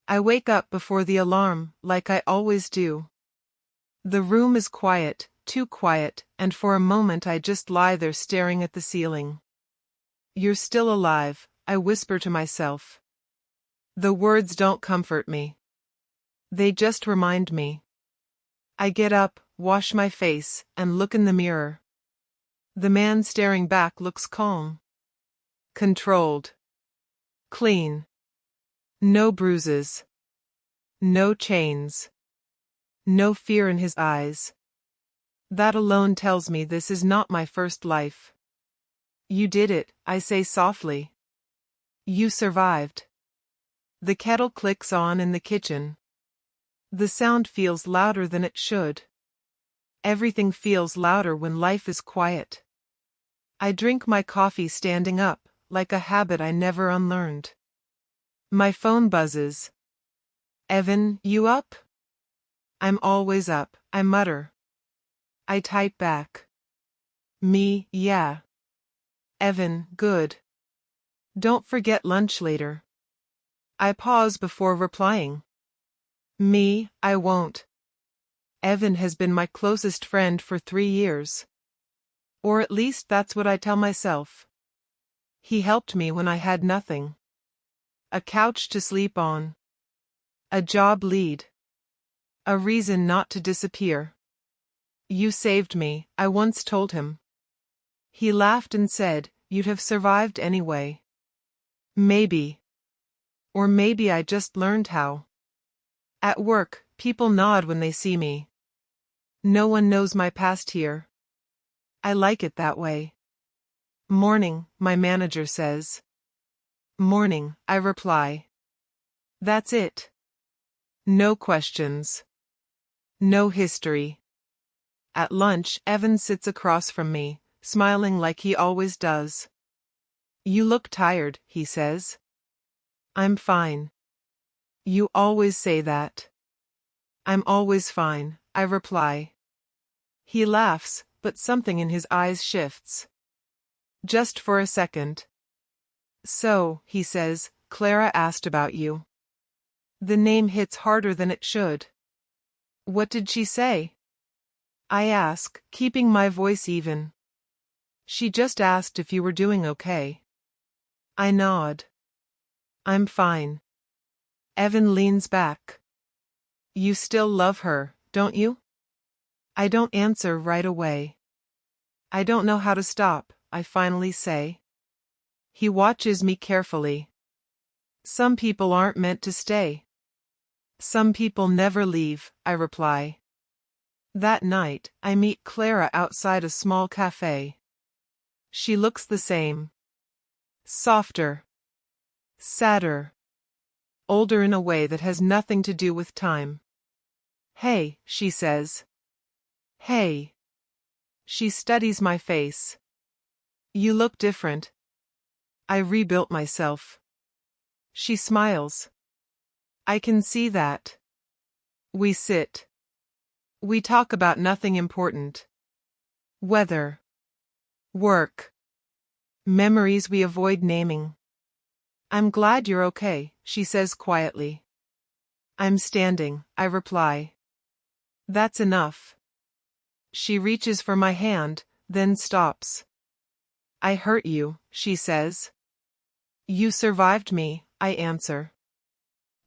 I wake up before the alarm, like I always do. The room is quiet, too quiet, and for a moment I just lie there staring at the ceiling. You're still alive, I whisper to myself. The words don't comfort me. They just remind me. I get up, wash my face, and look in the mirror. The man staring back looks calm. Controlled. Clean. No bruises. No chains. No fear in his eyes. That alone tells me this is not my first life. You did it, I say softly. You survived. The kettle clicks on in the kitchen. The sound feels louder than it should. Everything feels louder when life is quiet. I drink my coffee standing up, like a habit I never unlearned. My phone buzzes. Evan, you up? I'm always up, I mutter. I type back. Me, yeah. Evan, good. Don't forget lunch later. I pause before replying. Me, I won't. Evan has been my closest friend for 3 years. Or at least that's what I tell myself. He helped me when I had nothing. A couch to sleep on. A job lead. A reason not to disappear. You saved me, I once told him. He laughed and said, you'd have survived anyway. Maybe. Or maybe I just learned how. At work, people nod when they see me. No one knows my past here. I like it that way. Morning, my manager says. Morning, I reply. That's it. No questions. No history. At lunch, Evan sits across from me, smiling like he always does. You look tired, he says. I'm fine. You always say that. I'm always fine, I reply. He laughs, but something in his eyes shifts. Just for a second. So, he says, Clara asked about you. The name hits harder than it should. What did she say? I ask, keeping my voice even. She just asked if you were doing okay. I nod. I'm fine. Evan leans back. You still love her, don't you? I don't answer right away. I don't know how to stop, I finally say. He watches me carefully. Some people aren't meant to stay. Some people never leave, I reply. That night, I meet Clara outside a small cafe. She looks the same. Softer. Sadder. Older in a way that has nothing to do with time. Hey, she says. Hey. She studies my face. You look different. I rebuilt myself. She smiles. I can see that. We sit. We talk about nothing important. Weather. Work. Memories we avoid naming. I'm glad you're okay, she says quietly. I'm standing, I reply. That's enough. She reaches for my hand, then stops. I hurt you, she says. You survived me, I answer.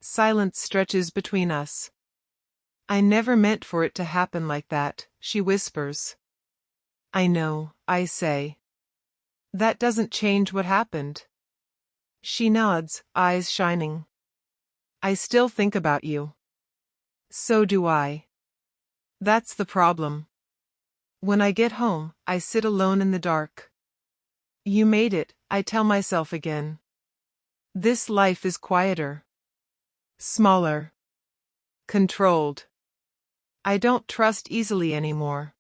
Silence stretches between us. I never meant for it to happen like that, she whispers. I know, I say. That doesn't change what happened. She nods, eyes shining. I still think about you. So do I. That's the problem. When I get home, I sit alone in the dark. You made it, I tell myself again. This life is quieter. Smaller. Controlled. I don't trust easily anymore.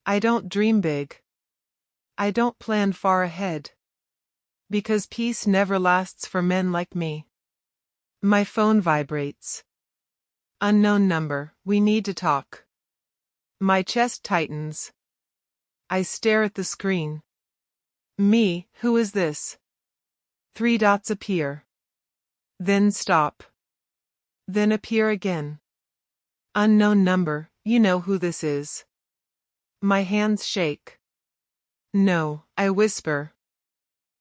I don't dream big. I don't plan far ahead. Because peace never lasts for men like me. My phone vibrates. Unknown number, we need to talk. My chest tightens. I stare at the screen. Me, who is this? 3 dots appear. Then stop. Then appear again. Unknown number, you know who this is. My hands shake. No, I whisper.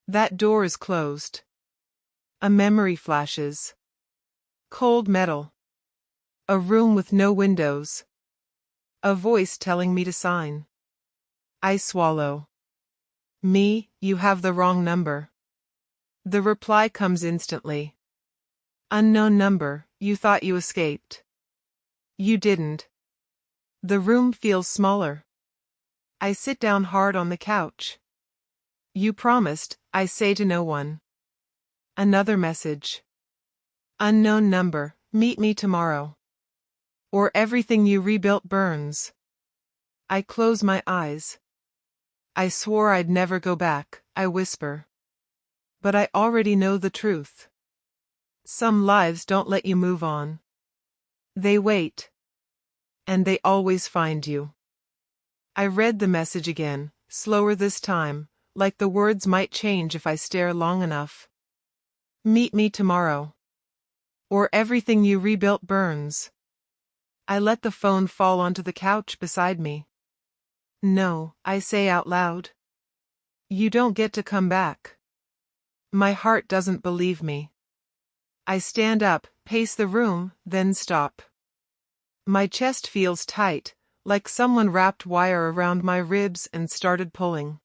That door is closed. A memory flashes. Cold metal. A room with no windows. A voice telling me to sign. I swallow. Me, you have the wrong number. The reply comes instantly. Unknown number, you thought you escaped. You didn't. The room feels smaller. I sit down hard on the couch. You promised, I say to no one. Another message. Unknown number, meet me tomorrow. Or everything you rebuilt burns. I close my eyes. I swore I'd never go back, I whisper. But I already know the truth. Some lives don't let you move on. They wait. And they always find you. I read the message again, slower this time, like the words might change if I stare long enough. Meet me tomorrow. Or everything you rebuilt burns. I let the phone fall onto the couch beside me. No, I say out loud. You don't get to come back. My heart doesn't believe me. I stand up, pace the room, then stop. My chest feels tight, like someone wrapped wire around my ribs and started pulling.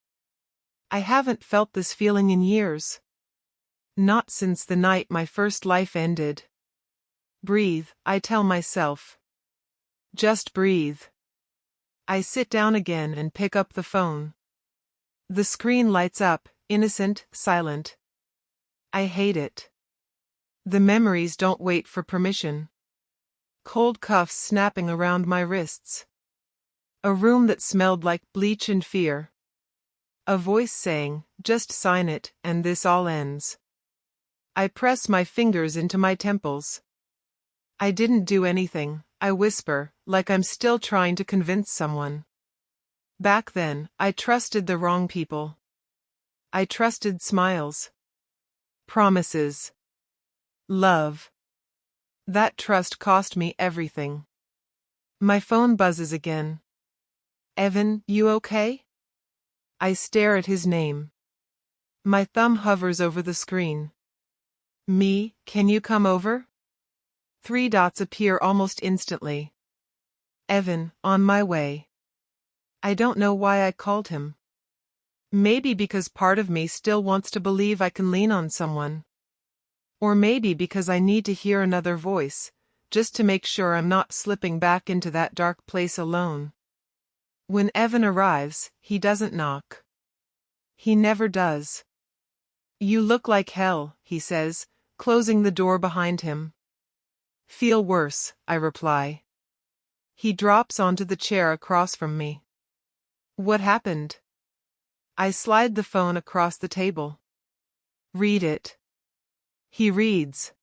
I haven't felt this feeling in years. Not since the night my first life ended. Breathe, I tell myself. Just breathe. I sit down again and pick up the phone. The screen lights up, innocent, silent. I hate it. The memories don't wait for permission. Cold cuffs snapping around my wrists. A room that smelled like bleach and fear. A voice saying, just sign it, and this all ends. I press my fingers into my temples. I didn't do anything, I whisper, like I'm still trying to convince someone. Back then, I trusted the wrong people. I trusted smiles. Promises. Love. That trust cost me everything. My phone buzzes again. Evan, you okay? I stare at his name. My thumb hovers over the screen. Me, can you come over? 3 dots appear almost instantly. Evan, on my way. I don't know why I called him. Maybe because part of me still wants to believe I can lean on someone. Or maybe because I need to hear another voice, just to make sure I'm not slipping back into that dark place alone. When Evan arrives, he doesn't knock. He never does. You look like hell, he says, closing the door behind him. Feel worse, I reply. He drops onto the chair across from me. What happened? I slide the phone across the table. Read it. He reads.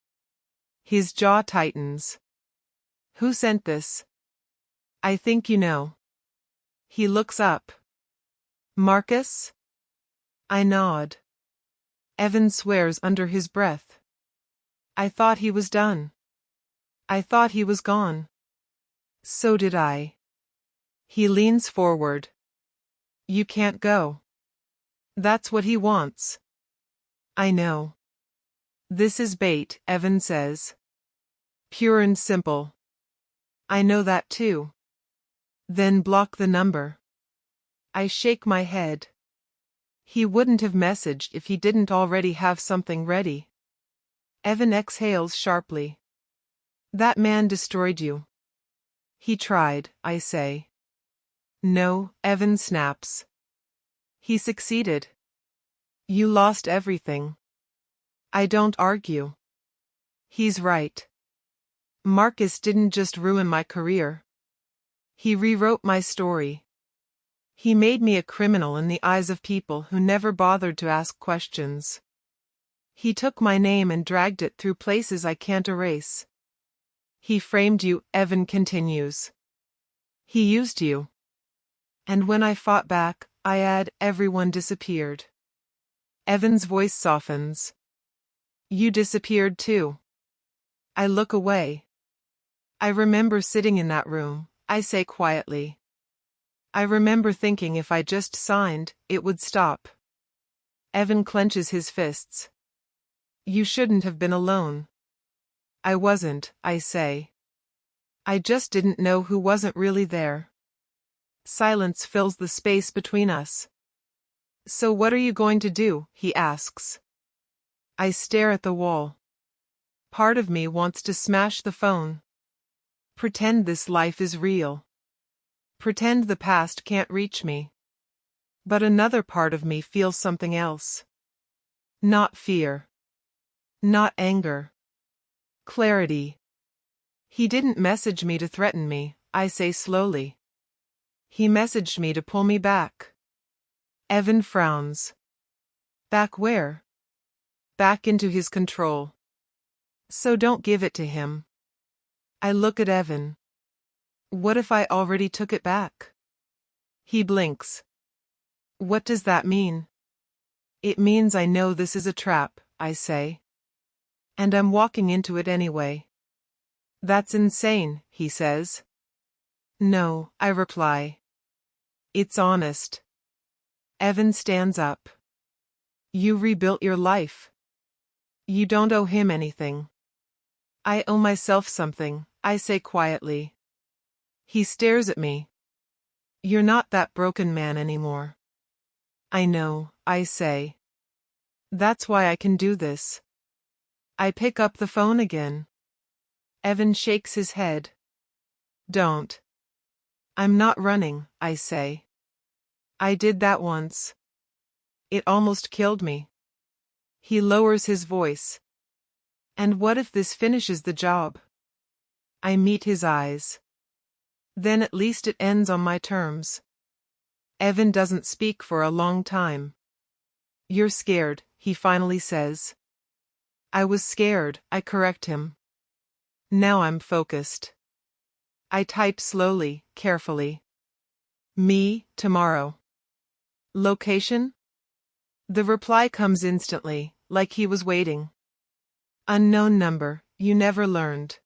His jaw tightens. Who sent this? I think you know. He looks up. Marcus? I nod. Evan swears under his breath. I thought he was done. I thought he was gone. So did I. He leans forward. You can't go. That's what he wants. I know. This is bait, Evan says. Pure and simple. I know that too. Then block the number. I shake my head. He wouldn't have messaged if he didn't already have something ready. Evan exhales sharply. That man destroyed you. He tried, I say. No, Evan snaps. He succeeded. You lost everything. I don't argue. He's right. Marcus didn't just ruin my career. He rewrote my story. He made me a criminal in the eyes of people who never bothered to ask questions. He took my name and dragged it through places I can't erase. He framed you, Evan continues. He used you. And when I fought back, I add, everyone disappeared. Evan's voice softens. You disappeared too. I look away. I remember sitting in that room, I say quietly. I remember thinking if I just signed, it would stop. Evan clenches his fists. You shouldn't have been alone. I wasn't, I say. I just didn't know who wasn't really there. Silence fills the space between us. So what are you going to do? He asks. I stare at the wall. Part of me wants to smash the phone. Pretend this life is real. Pretend the past can't reach me. But another part of me feels something else. Not fear. Not anger. Clarity. He didn't message me to threaten me, I say slowly. He messaged me to pull me back. Evan frowns. Back where? Back into his control. So don't give it to him. I look at Evan. What if I already took it back? He blinks. What does that mean? It means I know this is a trap, I say. And I'm walking into it anyway. That's insane, he says. No, I reply. It's honest. Evan stands up. You rebuilt your life. You don't owe him anything. I owe myself something, I say quietly. He stares at me. You're not that broken man anymore. I know, I say. That's why I can do this. I pick up the phone again. Evan shakes his head. Don't. I'm not running, I say. I did that once. It almost killed me. He lowers his voice. And what if this finishes the job? I meet his eyes. Then at least it ends on my terms. Evan doesn't speak for a long time. You're scared, he finally says. I was scared, I correct him. Now I'm focused. I type slowly, carefully. Me, tomorrow. Location? The reply comes instantly, like he was waiting. Unknown number, you never learned.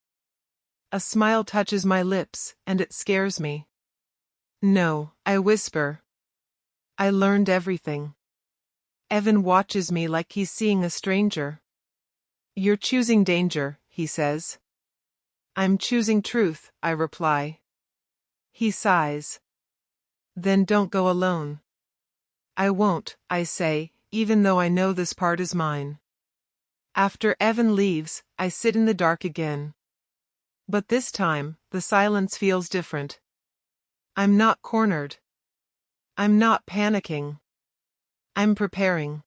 A smile touches my lips, and it scares me. No, I whisper. I learned everything. Evan watches me like he's seeing a stranger. You're choosing danger, he says. I'm choosing truth, I reply. He sighs. Then don't go alone. I won't, I say, even though I know this part is mine. After Evan leaves, I sit in the dark again. But this time, the silence feels different. I'm not cornered. I'm not panicking. I'm preparing.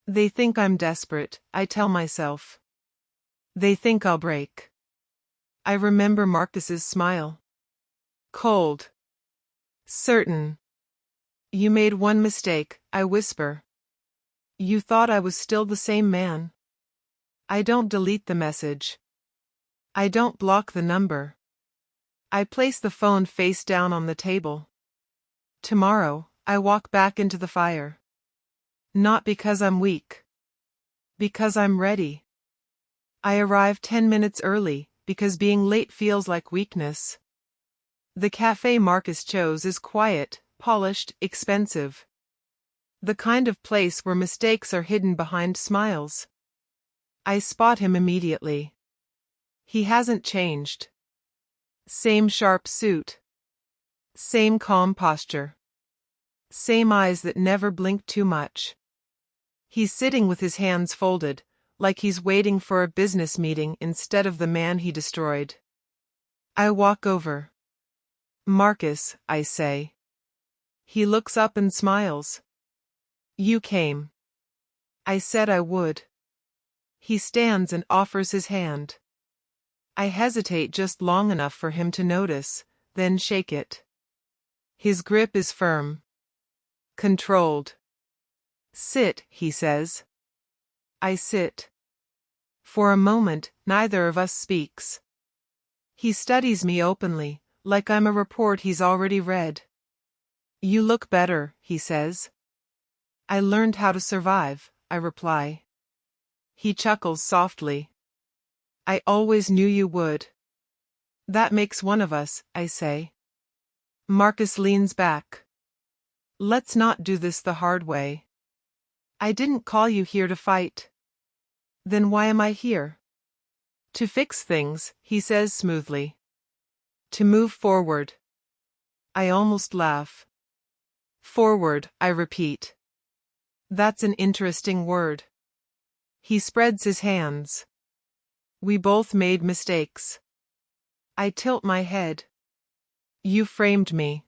They think I'm desperate, I tell myself. They think I'll break. I remember Marcus's smile. Cold. Certain. You made one mistake, I whisper. You thought I was still the same man. I don't delete the message. I don't block the number. I place the phone face down on the table. Tomorrow, I walk back into the fire. Not because I'm weak. Because I'm ready. I arrive 10 minutes early, because being late feels like weakness. The cafe Marcus chose is quiet, polished, expensive. The kind of place where mistakes are hidden behind smiles. I spot him immediately. He hasn't changed. Same sharp suit. Same calm posture. Same eyes that never blink too much. He's sitting with his hands folded, like he's waiting for a business meeting instead of the man he destroyed. I walk over. Marcus, I say. He looks up and smiles. You came. I said I would. He stands and offers his hand. I hesitate just long enough for him to notice, then shake it. His grip is firm. Controlled. Sit, he says. I sit. For a moment, neither of us speaks. He studies me openly, like I'm a report he's already read. You look better, he says. I learned how to survive, I reply. He chuckles softly. I always knew you would. That makes one of us, I say. Marcus leans back. Let's not do this the hard way. I didn't call you here to fight. Then why am I here? To fix things, he says smoothly. To move forward. I almost laugh. Forward, I repeat. That's an interesting word. He spreads his hands. We both made mistakes. I tilt my head. You framed me.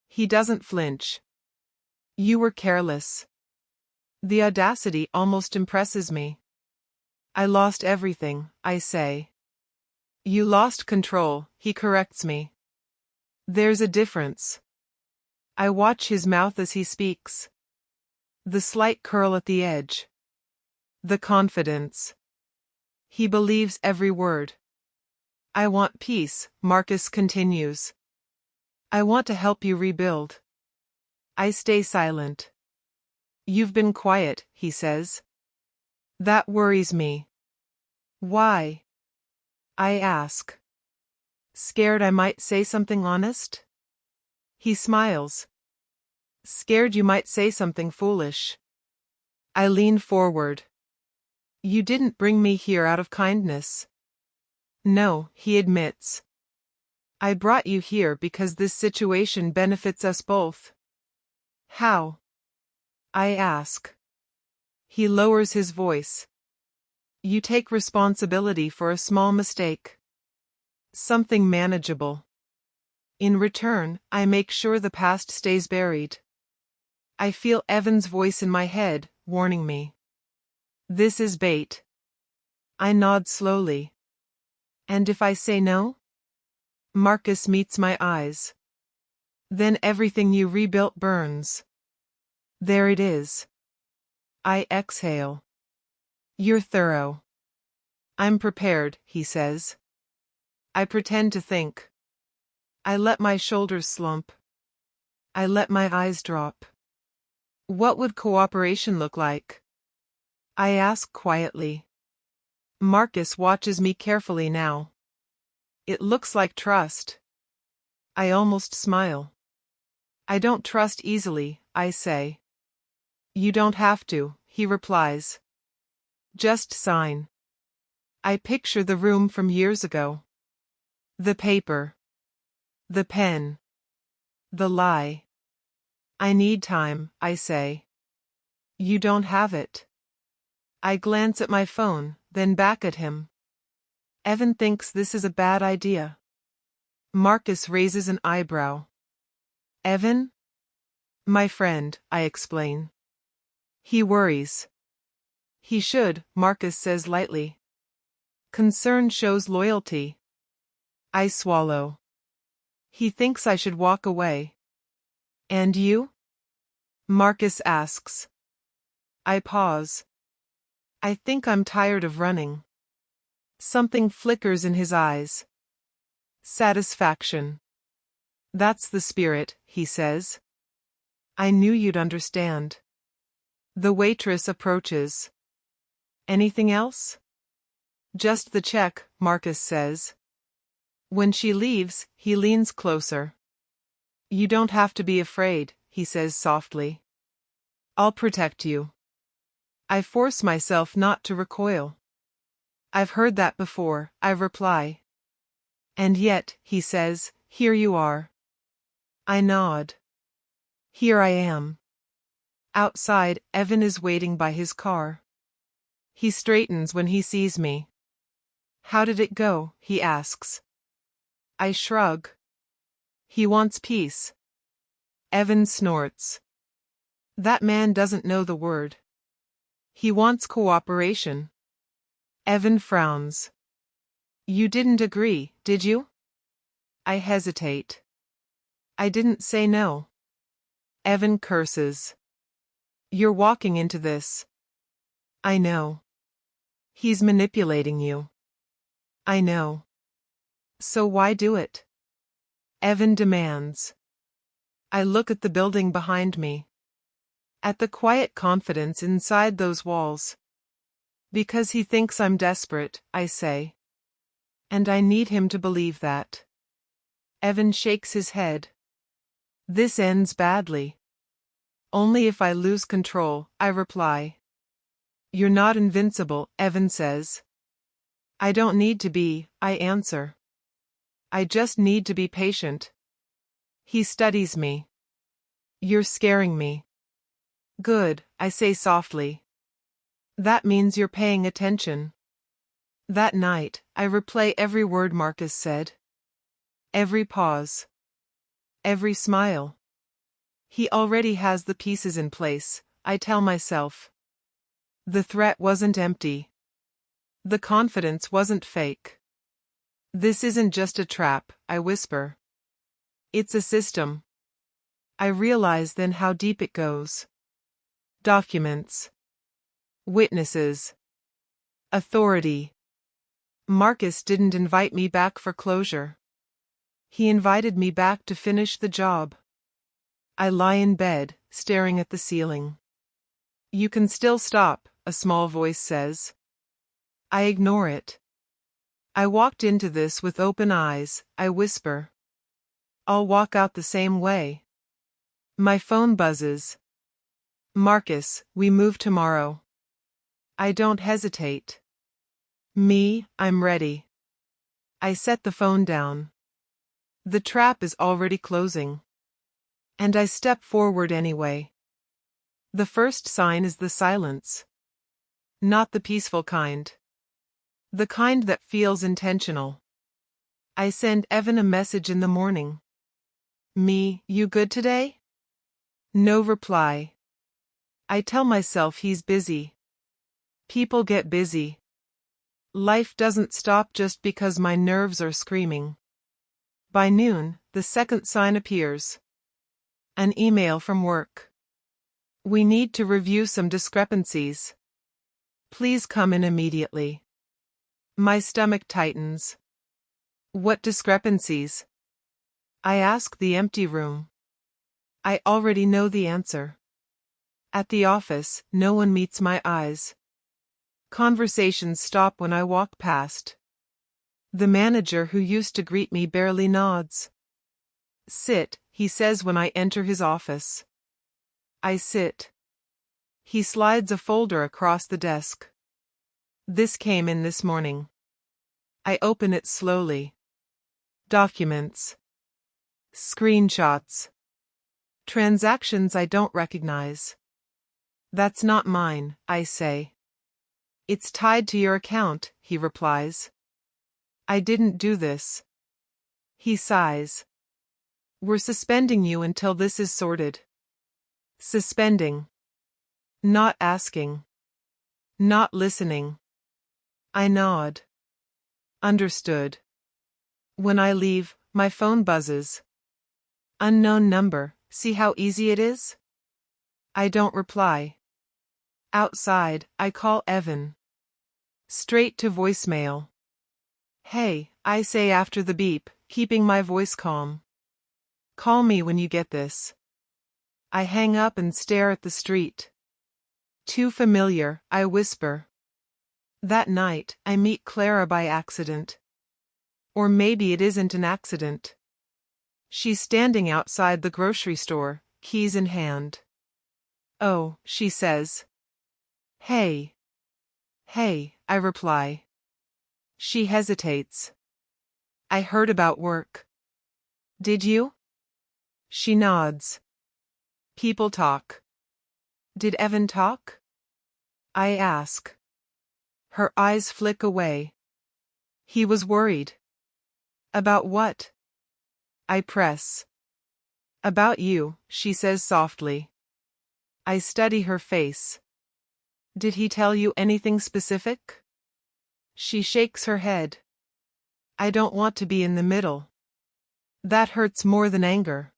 He doesn't flinch. You were careless. The audacity almost impresses me. I lost everything, I say. You lost control, he corrects me. There's a difference. I watch his mouth as he speaks. The slight curl at the edge. The confidence. He believes every word. I want peace, Marcus continues. I want to help you rebuild. I stay silent. You've been quiet, he says. That worries me. Why? I ask. Scared I might say something honest? He smiles. Scared you might say something foolish. I lean forward. You didn't bring me here out of kindness. No, he admits. I brought you here because this situation benefits us both. How? I ask. He lowers his voice. You take responsibility for a small mistake. Something manageable. In return, I make sure the past stays buried. I feel Evan's voice in my head, warning me. This is bait. I nod slowly. And if I say no? Marcus meets my eyes. Then everything you rebuilt burns. There it is. I exhale. You're thorough. I'm prepared, he says. I pretend to think. I let my shoulders slump. I let my eyes drop. What would cooperation look like? I ask quietly. Marcus watches me carefully now. It looks like trust. I almost smile. I don't trust easily, I say. You don't have to, he replies. Just sign. I picture the room from years ago. The paper. The pen. The lie. I need time, I say. You don't have it. I glance at my phone, then back at him. Evan thinks this is a bad idea. Marcus raises an eyebrow. Evan? My friend, I explain. He worries. He should, Marcus says lightly. Concern shows loyalty. I swallow. He thinks I should walk away. And you? Marcus asks. I pause. I think I'm tired of running. Something flickers in his eyes. Satisfaction. That's the spirit, he says. I knew you'd understand. The waitress approaches. Anything else? Just the check, Marcus says. When she leaves, he leans closer. You don't have to be afraid, he says softly. I'll protect you. I force myself not to recoil. I've heard that before, I reply. And yet, he says, here you are. I nod. Here I am. Outside, Evan is waiting by his car. He straightens when he sees me. How did it go? He asks. I shrug. He wants peace. Evan snorts. That man doesn't know the word. He wants cooperation. Evan frowns. You didn't agree, did you? I hesitate. I didn't say no. Evan curses. You're walking into this. I know. He's manipulating you. I know. So why do it? Evan demands. I look at the building behind me. At the quiet confidence inside those walls. Because he thinks I'm desperate, I say. And I need him to believe that. Evan shakes his head. This ends badly. Only if I lose control, I reply. You're not invincible, Evan says. I don't need to be, I answer. I just need to be patient. He studies me. You're scaring me. Good, I say softly. That means you're paying attention. That night, I replay every word Marcus said. Every pause. Every smile. He already has the pieces in place, I tell myself. The threat wasn't empty. The confidence wasn't fake. This isn't just a trap, I whisper. It's a system. I realize then how deep it goes. Documents. Witnesses. Authority. Marcus didn't invite me back for closure. He invited me back to finish the job. I lie in bed, staring at the ceiling. You can still stop, a small voice says. I ignore it. I walked into this with open eyes, I whisper. I'll walk out the same way. My phone buzzes. Marcus, we move tomorrow. I don't hesitate. I'm ready. I set the phone down. The trap is already closing. And I step forward anyway. The first sign is the silence. Not the peaceful kind. The kind that feels intentional. I send Evan a message in the morning. You good today? No reply. I tell myself he's busy. People get busy. Life doesn't stop just because my nerves are screaming. By noon, the second sign appears. An email from work. We need to review some discrepancies. Please come in immediately. My stomach tightens. What discrepancies? I ask the empty room. I already know the answer. At the office, no one meets my eyes. Conversations stop when I walk past. The manager who used to greet me barely nods. Sit, he says when I enter his office. I sit. He slides a folder across the desk. This came in this morning. I open it slowly. Documents. Screenshots. Transactions I don't recognize. That's not mine, I say. It's tied to your account, he replies. I didn't do this. He sighs. We're suspending you until this is sorted. Suspending. Not asking. Not listening. I nod. Understood. When I leave, my phone buzzes. Unknown number, see how easy it is? I don't reply. Outside, I call Evan. Straight to voicemail. Hey, I say after the beep, keeping my voice calm. Call me when you get this. I hang up and stare at the street. Too familiar, I whisper. That night, I meet Clara by accident. Or maybe it isn't an accident. She's standing outside the grocery store, keys in hand. Oh, she says. Hey. Hey, I reply. She hesitates. I heard about work. Did you? She nods. People talk. Did Evan talk? I ask. Her eyes flick away. He was worried. About what? I press. About you, she says softly. I study her face. Did he tell you anything specific? She shakes her head. I don't want to be in the middle. That hurts more than anger.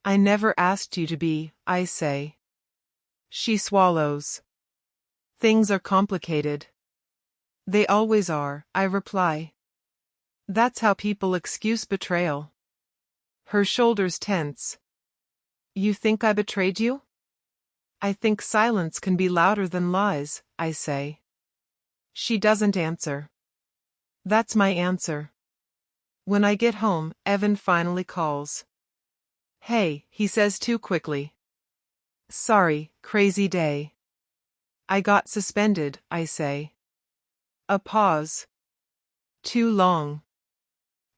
I never asked you to be, I say. She swallows. Things are complicated. They always are, I reply. That's how people excuse betrayal. Her shoulders tense. You think I betrayed you? I think silence can be louder than lies, I say. She doesn't answer. That's my answer. When I get home, Evan finally calls. Hey, he says too quickly. Sorry, crazy day. I got suspended, I say. A pause. Too long.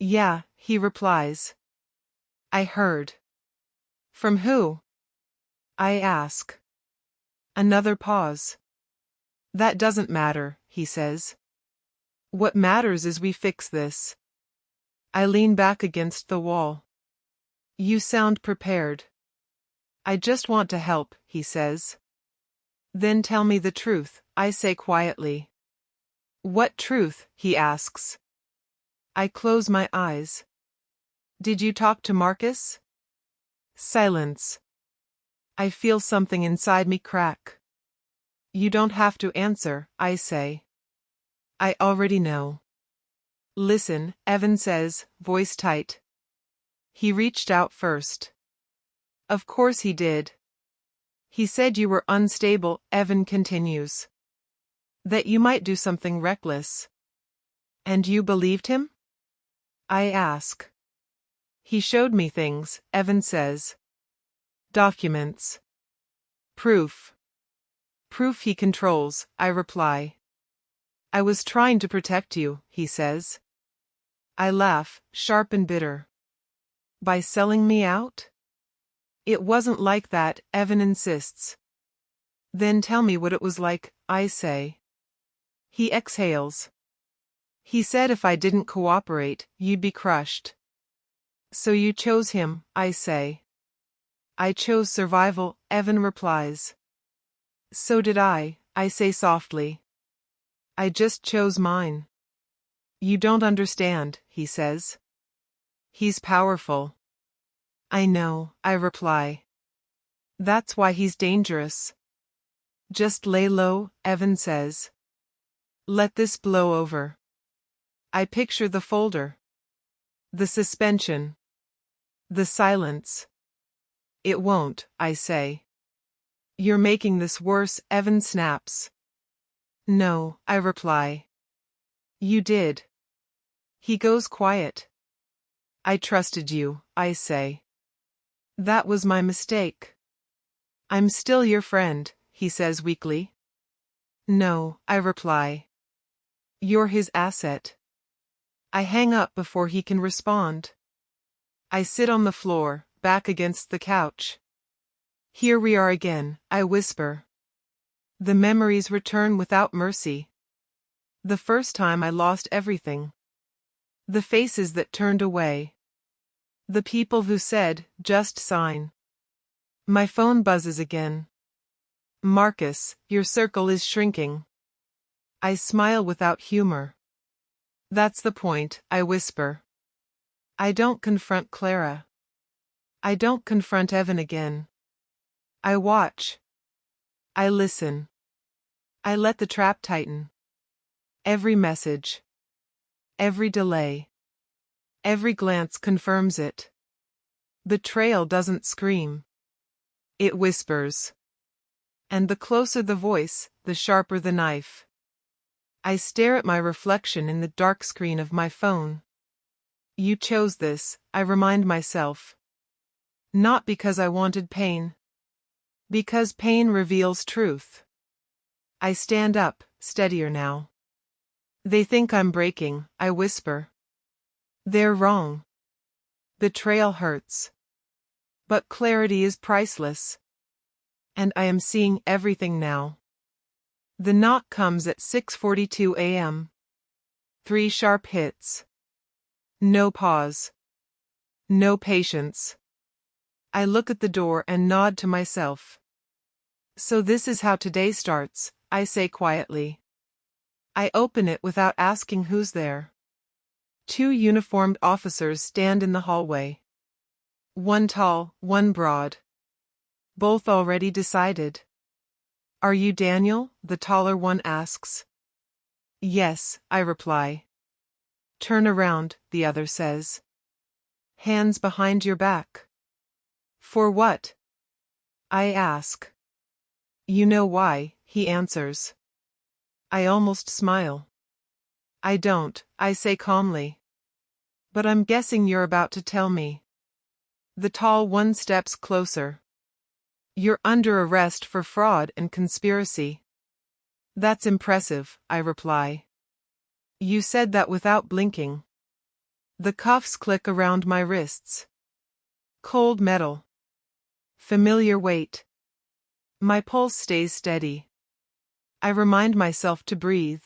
Yeah, he replies. I heard. From who? I ask. Another pause. That doesn't matter, he says. What matters is we fix this. I lean back against the wall. You sound prepared. I just want to help, he says. Then tell me the truth, I say quietly. What truth? He asks. I close my eyes. Did you talk to Marcus? Silence. I feel something inside me crack. You don't have to answer, I say. I already know. Listen, Evan says, voice tight. He reached out first. Of course he did. He said you were unstable, Evan continues. That you might do something reckless. And you believed him? I ask. He showed me things, Evan says. Documents. Proof. Proof he controls, I reply. I was trying to protect you, he says. I laugh, sharp and bitter. By selling me out? It wasn't like that, Evan insists. Then tell me what it was like, I say. He exhales. He said if I didn't cooperate, you'd be crushed. So you chose him, I say. I chose survival, Evan replies. So did I say softly. I just chose mine. You don't understand, he says. He's powerful. I know, I reply. That's why he's dangerous. Just lay low, Evan says. Let this blow over. I picture the folder. The suspension. The silence. It won't, I say. You're making this worse, Evan snaps. No, I reply. You did. He goes quiet. I trusted you, I say. That was my mistake. I'm still your friend, he says weakly. No, I reply. You're his asset. I hang up before he can respond. I sit on the floor, back against the couch. Here we are again, I whisper. The memories return without mercy. The first time I lost everything. The faces that turned away. The people who said, just sign. My phone buzzes again. Marcus, your circle is shrinking. I smile without humor. That's the point, I whisper. I don't confront Clara. I don't confront Evan again. I watch. I listen. I let the trap tighten. Every message. Every delay. Every glance confirms it. Betrayal doesn't scream. It whispers. And the closer the voice, the sharper the knife. I stare at my reflection in the dark screen of my phone. You chose this, I remind myself. Not because I wanted pain. Because pain reveals truth. I stand up, steadier now. They think I'm breaking, I whisper. They're wrong. Betrayal hurts. But clarity is priceless. And I am seeing everything now. The knock comes at 6:42 a.m. 3 sharp hits. No pause. No patience. I look at the door and nod to myself. So this is how today starts, I say quietly. I open it without asking who's there. 2 uniformed officers stand in the hallway. One tall, one broad. Both already decided. Are you Daniel? The taller one asks. Yes, I reply. Turn around, the other says. Hands behind your back. For what? I ask. You know why, he answers. I almost smile. I don't, I say calmly. But I'm guessing you're about to tell me. The tall one steps closer. You're under arrest for fraud and conspiracy. That's impressive, I reply. You said that without blinking. The cuffs click around my wrists. Cold metal. Familiar weight. My pulse stays steady. I remind myself to breathe.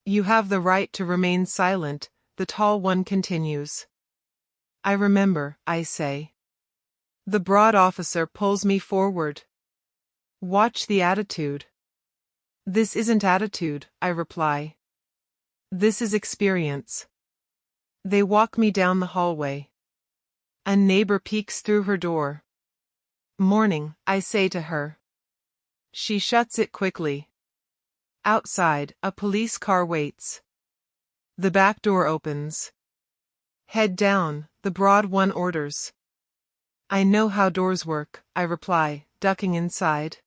You have the right to remain silent, the tall one continues. I remember, I say. The broad officer pulls me forward. Watch the attitude. This isn't attitude, I reply. This is experience. They walk me down the hallway. A neighbor peeks through her door. Morning, I say to her. She shuts it quickly. Outside, a police car waits. The back door opens. Head down, the broad one orders. I know how doors work, I reply, ducking inside.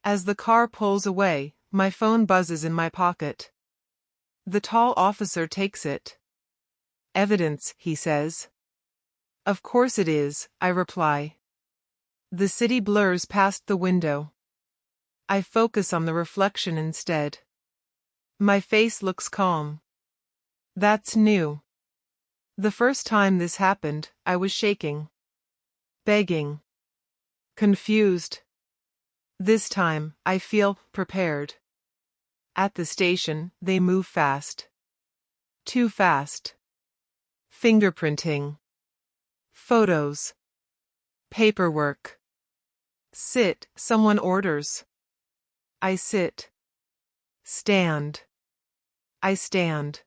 As the car pulls away, my phone buzzes in my pocket. The tall officer takes it. Evidence, he says. Of course it is, I reply. The city blurs past the window. I focus on the reflection instead. My face looks calm. That's new. The first time this happened, I was shaking. Begging. Confused. This time, I feel prepared. At the station, they move fast. Too fast. Fingerprinting. Photos. Paperwork. Sit, someone orders. I sit. Stand. I stand.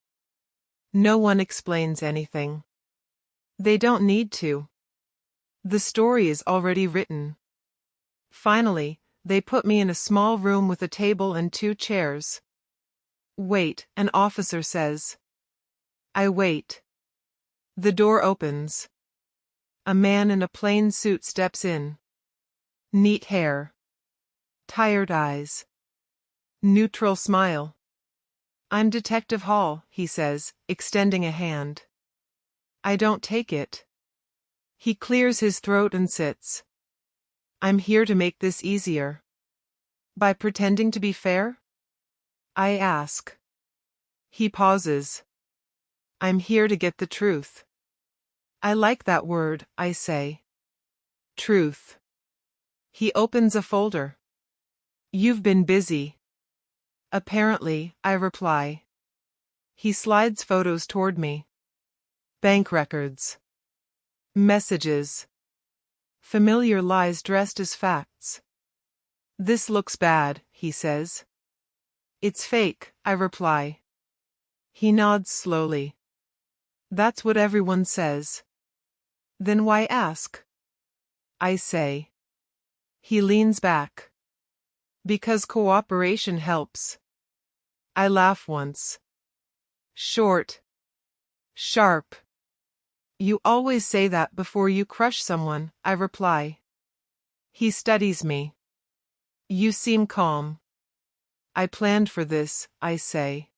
No one explains anything. They don't need to. The story is already written. Finally, they put me in a small room with a table and 2 chairs. Wait, an officer says. I wait. The door opens. A man in a plain suit steps in. Neat hair. Tired eyes. Neutral smile. I'm Detective Hall, he says, extending a hand. I don't take it. He clears his throat and sits. I'm here to make this easier. By pretending to be fair? I ask. He pauses. I'm here to get the truth. I like that word, I say. Truth. He opens a folder. You've been busy. Apparently, I reply. He slides photos toward me. Bank records. Messages. Familiar lies dressed as facts. This looks bad, he says. It's fake, I reply. He nods slowly. That's what everyone says. Then why ask? I say. He leans back. Because cooperation helps. I laugh once. Short. Sharp. You always say that before you crush someone, I reply. He studies me. You seem calm. I planned for this, I say.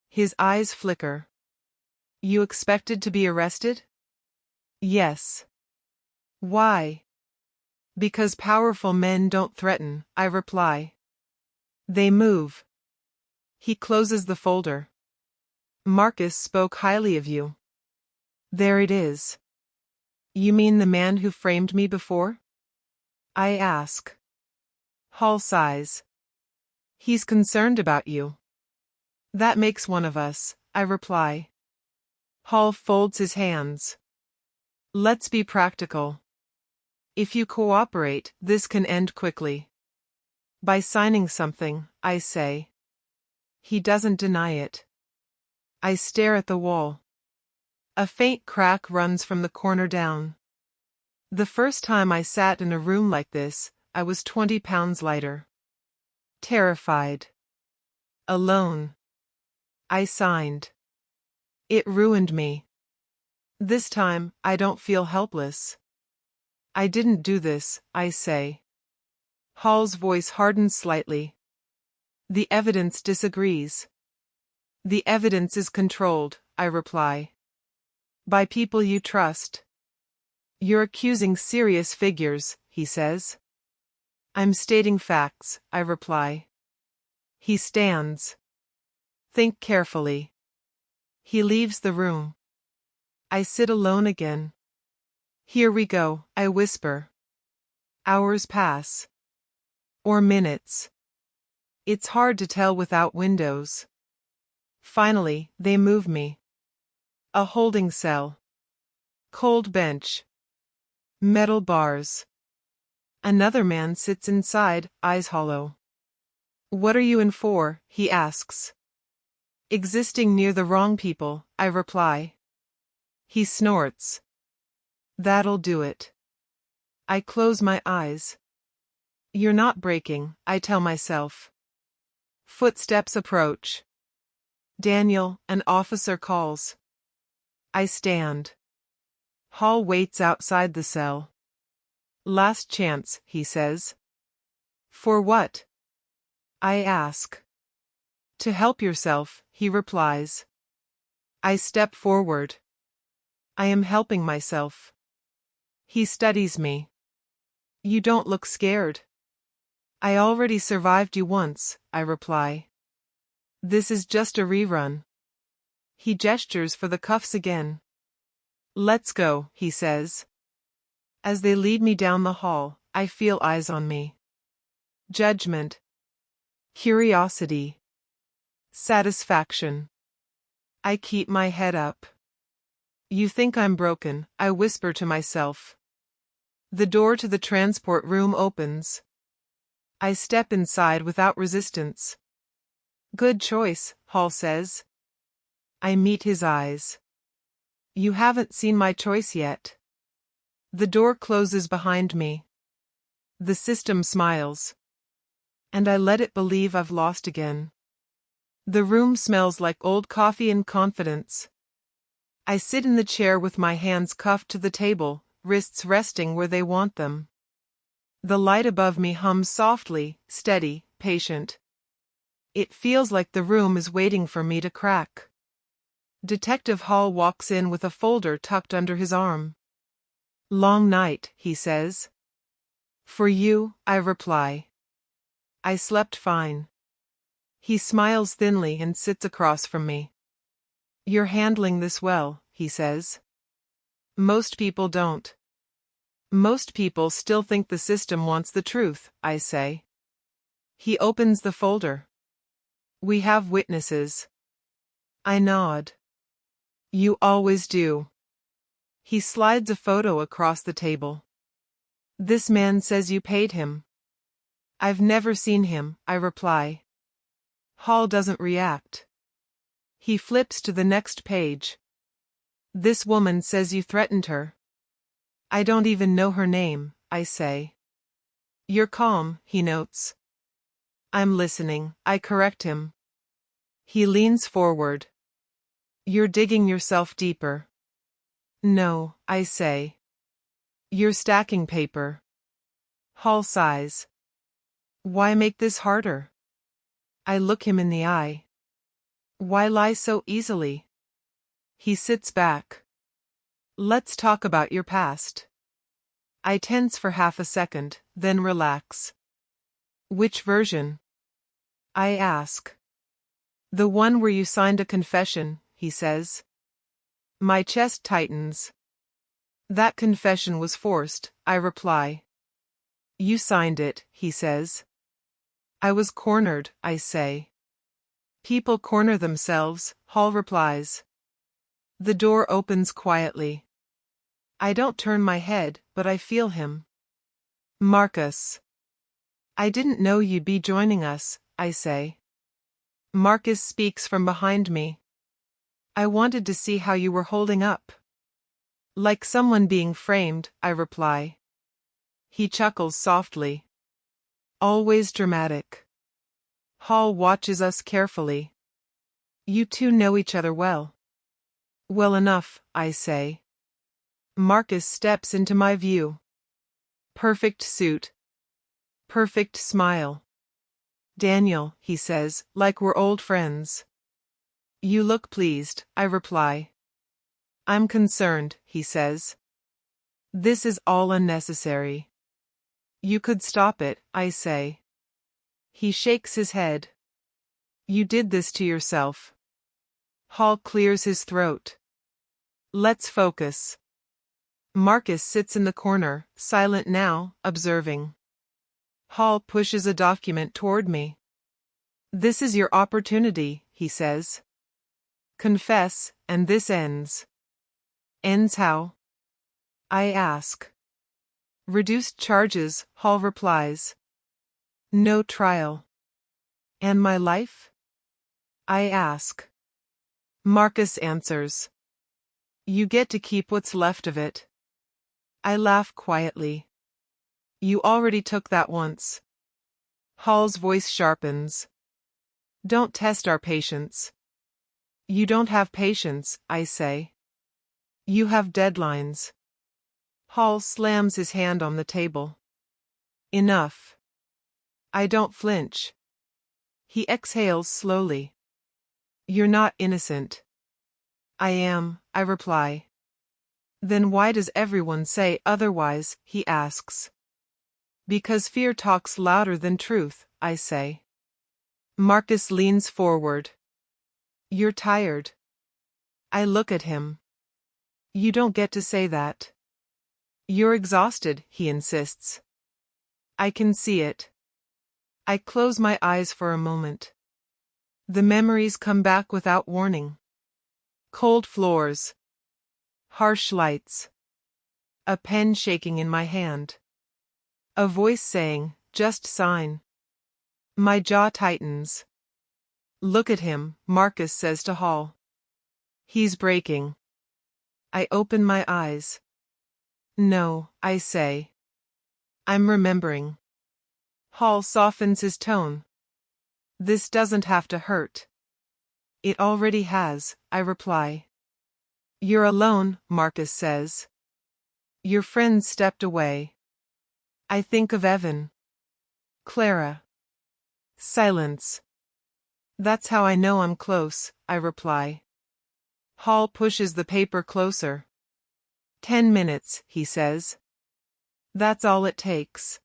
His eyes flicker. You expected to be arrested? Yes. Why? Because powerful men don't threaten, I reply. They move. He closes the folder. Marcus spoke highly of you. There it is. You mean the man who framed me before? I ask. Hall sighs. He's concerned about you. That makes one of us, I reply. Hall folds his hands. Let's be practical. If you cooperate, this can end quickly. By signing something, I say. He doesn't deny it. I stare at the wall. A faint crack runs from the corner down. The first time I sat in a room like this, I was 20 pounds lighter. Terrified. Alone. I signed. It ruined me. This time, I don't feel helpless. I didn't do this, I say. Hall's voice hardens slightly. The evidence disagrees. The evidence is controlled, I reply. By people you trust. You're accusing serious figures, he says. I'm stating facts, I reply. He stands. Think carefully. He leaves the room. I sit alone again. Here we go, I whisper. Hours pass. Or minutes. It's hard to tell without windows. Finally, they move me. A holding cell. Cold bench. Metal bars. Another man sits inside, eyes hollow. What are you in for? He asks. Existing near the wrong people, I reply. He snorts. That'll do it. I close my eyes. You're not breaking, I tell myself. Footsteps approach. Daniel, an officer calls. I stand. Hall waits outside the cell. Last chance, he says. For what? I ask. To help yourself, he replies. I step forward. I am helping myself. He studies me. You don't look scared. I already survived you once, I reply. This is just a rerun. He gestures for the cuffs again. Let's go, he says. As they lead me down the hall, I feel eyes on me. Judgment. Curiosity. Satisfaction. I keep my head up. You think I'm broken, I whisper to myself. The door to the transport room opens. I step inside without resistance. Good choice, Hall says. I meet his eyes. You haven't seen my choice yet. The door closes behind me. The system smiles. And I let it believe I've lost again. The room smells like old coffee and confidence. I sit in the chair with my hands cuffed to the table, wrists resting where they want them. The light above me hums softly, steady, patient. It feels like the room is waiting for me to crack. Detective Hall walks in with a folder tucked under his arm. Long night, he says. For you, I reply. I slept fine. He smiles thinly and sits across from me. You're handling this well, he says. Most people don't. Most people still think the system wants the truth, I say. He opens the folder. We have witnesses. I nod. You always do. He slides a photo across the table. This man says you paid him. I've never seen him, I reply. Hall doesn't react. He flips to the next page. This woman says you threatened her. I don't even know her name, I say. You're calm, he notes. I'm listening, I correct him. He leans forward. You're digging yourself deeper. No, I say. You're stacking paper. Hall sighs. Why make this harder? I look him in the eye. Why lie so easily? He sits back. Let's talk about your past. I tense for half a second, then relax. Which version? I ask. The one where you signed a confession, he says. My chest tightens. That confession was forced, I reply. You signed it, he says. I was cornered, I say. People corner themselves, Hall replies. The door opens quietly. I don't turn my head, but I feel him. Marcus. I didn't know you'd be joining us, I say. Marcus speaks from behind me. I wanted to see how you were holding up. Like someone being framed, I reply. He chuckles softly. Always dramatic. Hall watches us carefully. You two know each other well. Well enough, I say. Marcus steps into my view. Perfect suit. Perfect smile. Daniel, he says, like we're old friends. You look pleased, I reply. I'm concerned, he says. This is all unnecessary. You could stop it, I say. He shakes his head. You did this to yourself. Hall clears his throat. Let's focus. Marcus sits in the corner, silent now, observing. Hall pushes a document toward me. This is your opportunity, he says. Confess, and this ends. Ends how? I ask. Reduced charges, Hall replies. No trial. And my life? I ask. Marcus answers. You get to keep what's left of it. I laugh quietly. You already took that once. Hall's voice sharpens. Don't test our patience. You don't have patience, I say. You have deadlines. Hall slams his hand on the table. Enough. I don't flinch. He exhales slowly. You're not innocent. I am, I reply. Then why does everyone say otherwise, he asks. Because fear talks louder than truth, I say. Marcus leans forward. You're tired. I look at him. You don't get to say that. You're exhausted, he insists. I can see it. I close my eyes for a moment. The memories come back without warning. Cold floors. Harsh lights. A pen shaking in my hand. A voice saying, just sign. My jaw tightens. Look at him, Marcus says to Hall. He's breaking. I open my eyes. No, I say. I'm remembering. Hall softens his tone. This doesn't have to hurt. It already has, I reply. You're alone, Marcus says. Your friends stepped away. I think of Evan. Clara. Silence. That's how I know I'm close, I reply. Hall pushes the paper closer. 10 minutes, he says. That's all it takes.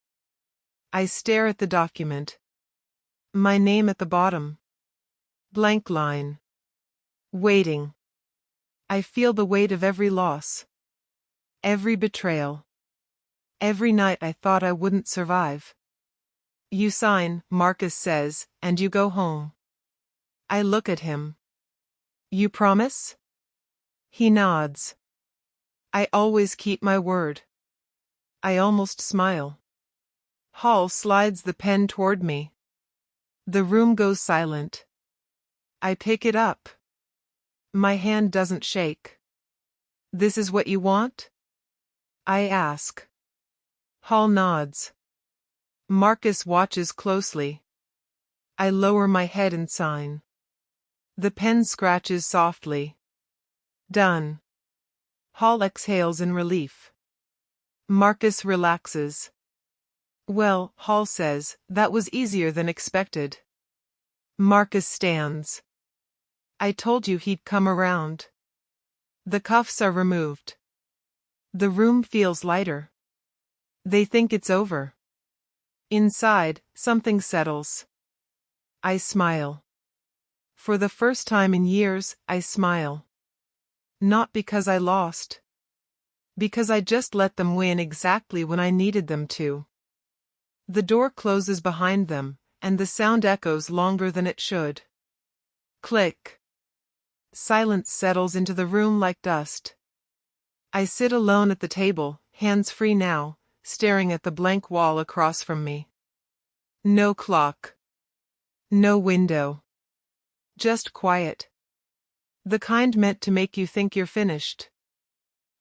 I stare at the document. My name at the bottom. Blank line. Waiting. I feel the weight of every loss. Every betrayal. Every night I thought I wouldn't survive. You sign, Marcus says, and you go home. I look at him. You promise? He nods. I always keep my word. I almost smile. Hall slides the pen toward me. The room goes silent. I pick it up. My hand doesn't shake. This is what you want? I ask. Hall nods. Marcus watches closely. I lower my head and sign. The pen scratches softly. Done. Hall exhales in relief. Marcus relaxes. Well, Hall says, that was easier than expected. Marcus stands. I told you he'd come around. The cuffs are removed. The room feels lighter. They think it's over. Inside, something settles. I smile. For the first time in years, I smile. Not because I lost. Because I just let them win exactly when I needed them to. The door closes behind them, and the sound echoes longer than it should. Click. Silence settles into the room like dust. I sit alone at the table, hands free now, staring at the blank wall across from me. No clock. No window. Just quiet. The kind meant to make you think you're finished.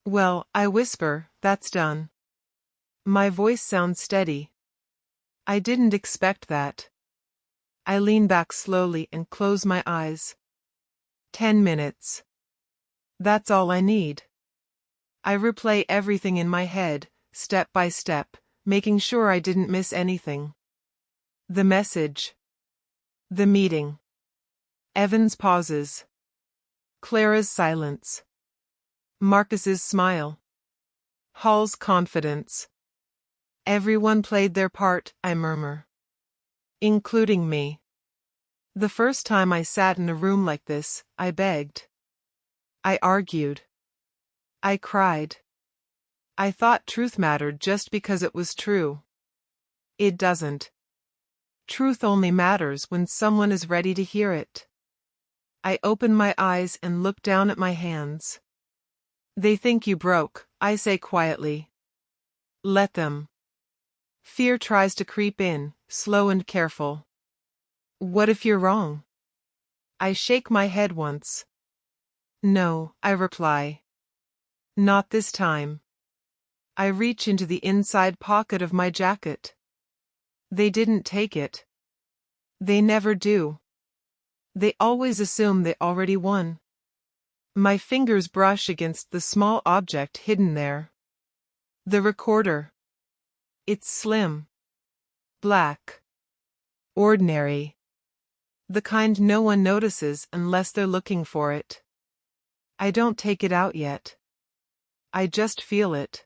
Well, I whisper, that's done. My voice sounds steady. I didn't expect that. I lean back slowly and close my eyes. 10 minutes. That's all I need. I replay everything in my head, step by step, making sure I didn't miss anything. The message. The meeting. Evan's pauses. Clara's silence. Marcus's smile. Hall's confidence. Everyone played their part, I murmur. Including me. The first time I sat in a room like this, I begged. I argued. I cried. I thought truth mattered just because it was true. It doesn't. Truth only matters when someone is ready to hear it. I open my eyes and look down at my hands. They think you broke, I say quietly. Let them. Fear tries to creep in, slow and careful. What if you're wrong? I shake my head once. No, I reply. Not this time. I reach into the inside pocket of my jacket. They didn't take it. They never do. They always assume they already won. My fingers brush against the small object hidden there. The recorder. It's slim. Black. Ordinary. The kind no one notices unless they're looking for it. I don't take it out yet. I just feel it.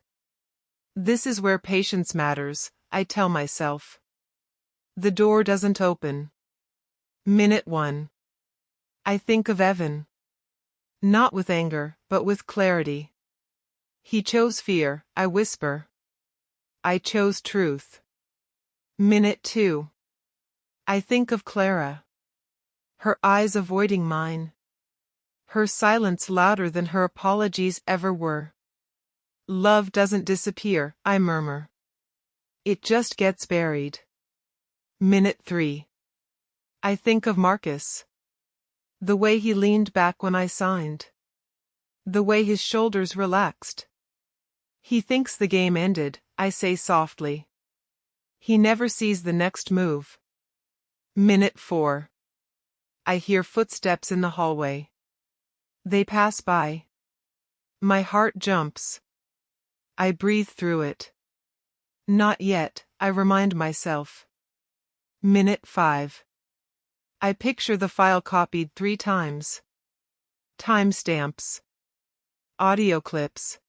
This is where patience matters, I tell myself. The door doesn't open. Minute 1. I think of Evan. Not with anger, but with clarity. He chose fear, I whisper. I chose truth. Minute 2. I think of Clara. Her eyes avoiding mine. Her silence louder than her apologies ever were. Love doesn't disappear, I murmur. It just gets buried. Minute 3. I think of Marcus. The way he leaned back when I signed. The way his shoulders relaxed. He thinks the game ended, I say softly. He never sees the next move. Minute 4. I hear footsteps in the hallway. They pass by. My heart jumps. I breathe through it. Not yet, I remind myself. Minute 5. I picture the file copied 3 times. Timestamps. Audio clips.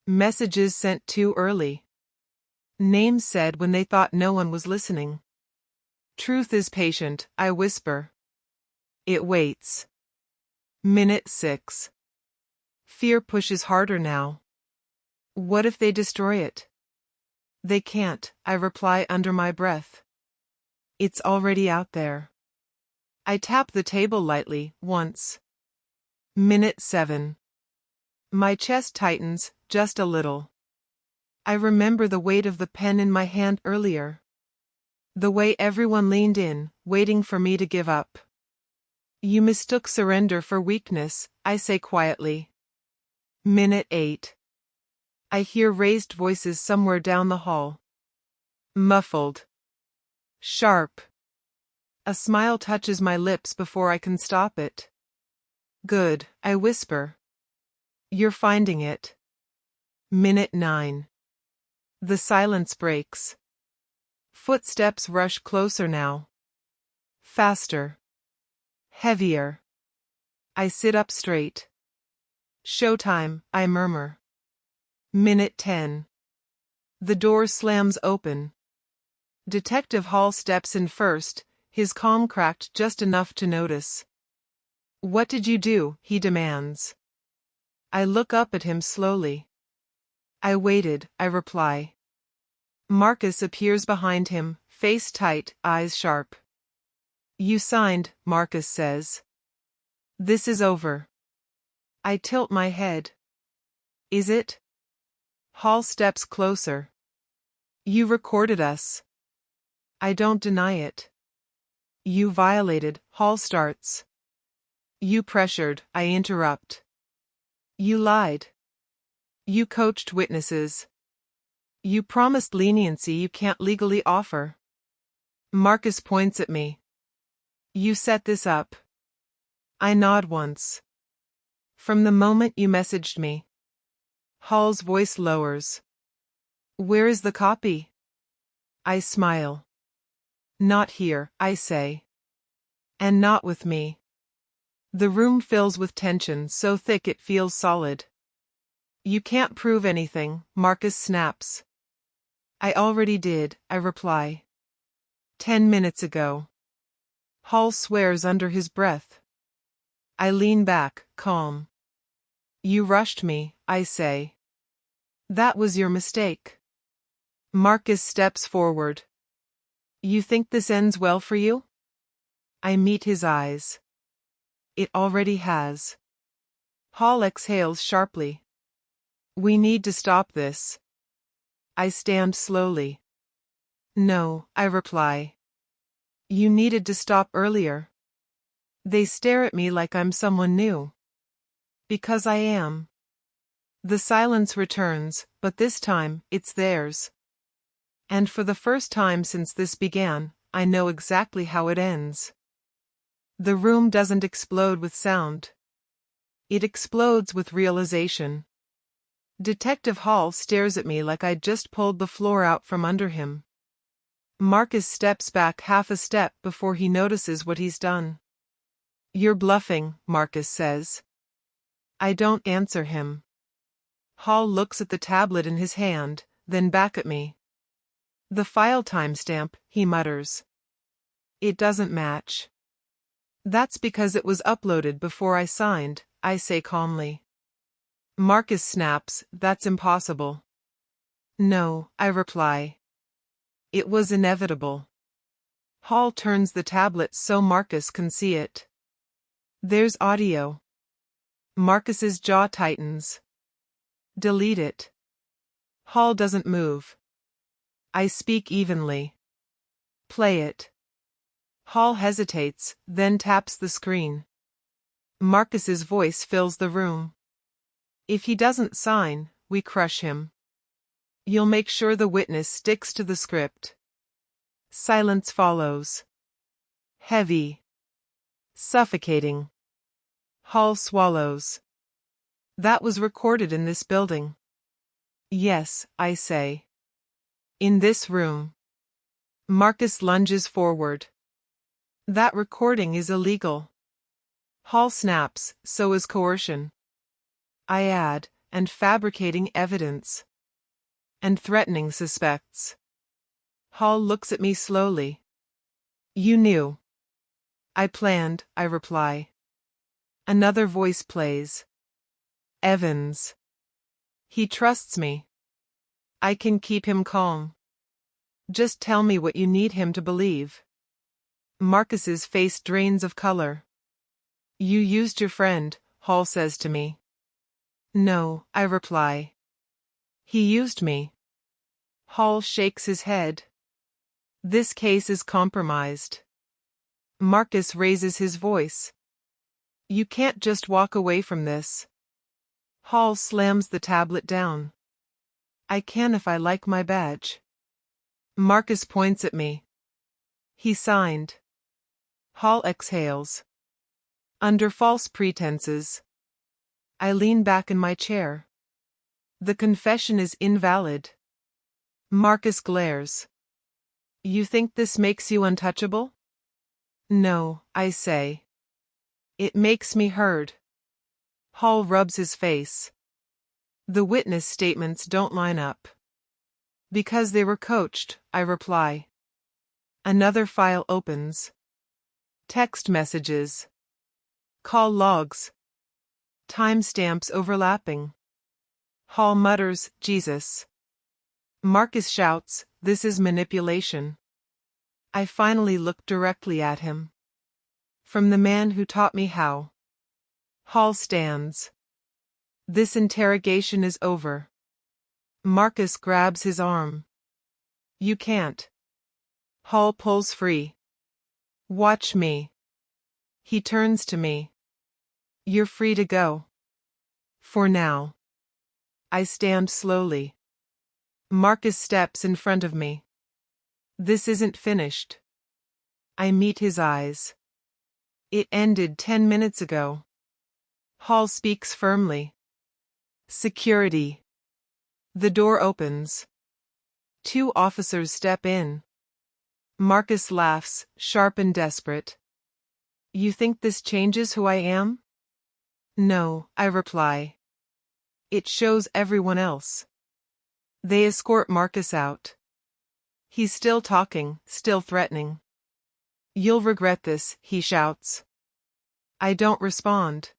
Messages sent too early. Names said when they thought no one was listening. Truth is patient, I whisper. It waits. Minute 6. Fear pushes harder now. What if they destroy it? They can't, I reply under my breath. It's already out there. I tap the table lightly, once. Minute 7. My chest tightens, just a little. I remember the weight of the pen in my hand earlier. The way everyone leaned in, waiting for me to give up. You mistook surrender for weakness, I say quietly. Minute 8. I hear raised voices somewhere down the hall. Muffled. Sharp. A smile touches my lips before I can stop it. Good, I whisper. You're finding it. Minute 9. The silence breaks. Footsteps rush closer now. Faster. Heavier. I sit up straight. Showtime, I murmur. Minute 10. The door slams open. Detective Hall steps in first, his calm cracked just enough to notice. What did you do? He demands. I look up at him slowly. I waited, I reply. Marcus appears behind him, face tight, eyes sharp. You signed, Marcus says. This is over. I tilt my head. Is it? Hall steps closer. You recorded us. I don't deny it. You violated, Hall starts. You pressured, I interrupt. You lied. You coached witnesses. You promised leniency you can't legally offer. Marcus points at me. You set this up. I nod once. From the moment you messaged me. Hall's voice lowers. Where is the copy? I smile. Not here, I say. And not with me. The room fills with tension so thick it feels solid. You can't prove anything, Marcus snaps. I already did, I reply. 10 minutes ago. Hall swears under his breath. I lean back, calm. You rushed me, I say. That was your mistake. Marcus steps forward. You think this ends well for you? I meet his eyes. It already has. Hall exhales sharply. We need to stop this. I stand slowly. No, I reply. You needed to stop earlier. They stare at me like I'm someone new. Because I am. The silence returns, but this time, it's theirs. And for the first time since this began, I know exactly how it ends. The room doesn't explode with sound. It explodes with realization. Detective Hall stares at me like I'd just pulled the floor out from under him. Marcus steps back half a step before he notices what he's done. You're bluffing, Marcus says. I don't answer him. Hall looks at the tablet in his hand, then back at me. The file timestamp, he mutters. It doesn't match. That's because it was uploaded before I signed, I say calmly. Marcus snaps, that's impossible. No, I reply. It was inevitable. Hall turns the tablet so Marcus can see it. There's audio. Marcus's jaw tightens. Delete it. Hall doesn't move. I speak evenly. Play it. Hall hesitates, then taps the screen. Marcus's voice fills the room. If he doesn't sign, we crush him. You'll make sure the witness sticks to the script. Silence follows. Heavy. Suffocating. Hall swallows. That was recorded in this building. Yes, I say. In this room. Marcus lunges forward. That recording is illegal. Hall snaps, so is coercion. I add, and fabricating evidence. And threatening suspects. Hall looks at me slowly. You knew. I planned, I reply. Another voice plays. Evans. He trusts me. I can keep him calm. Just tell me what you need him to believe. Marcus's face drains of color. You used your friend, Hall says to me. No, I reply. He used me. Hall shakes his head. This case is compromised. Marcus raises his voice. You can't just walk away from this. Hall slams the tablet down. I can if I like my badge. Marcus points at me. He signed. Hall exhales. Under false pretenses. I lean back in my chair. The confession is invalid. Marcus glares. You think this makes you untouchable? No, I say. It makes me heard. Hall rubs his face. The witness statements don't line up. Because they were coached, I reply. Another file opens. Text messages. Call logs. Timestamps overlapping. Hall mutters, Jesus. Marcus shouts, this is manipulation. I finally look directly at him. From the man who taught me how. Hall stands. This interrogation is over. Marcus grabs his arm. You can't. Hall pulls free. Watch me. He turns to me. You're free to go. For now. I stand slowly. Marcus steps in front of me. This isn't finished. I meet his eyes. It ended 10 minutes ago. Hall speaks firmly. Security. The door opens. 2 officers step in. Marcus laughs, sharp and desperate. You think this changes who I am? No, I reply. It shows everyone else. They escort Marcus out. He's still talking, still threatening. You'll regret this, he shouts. I don't respond.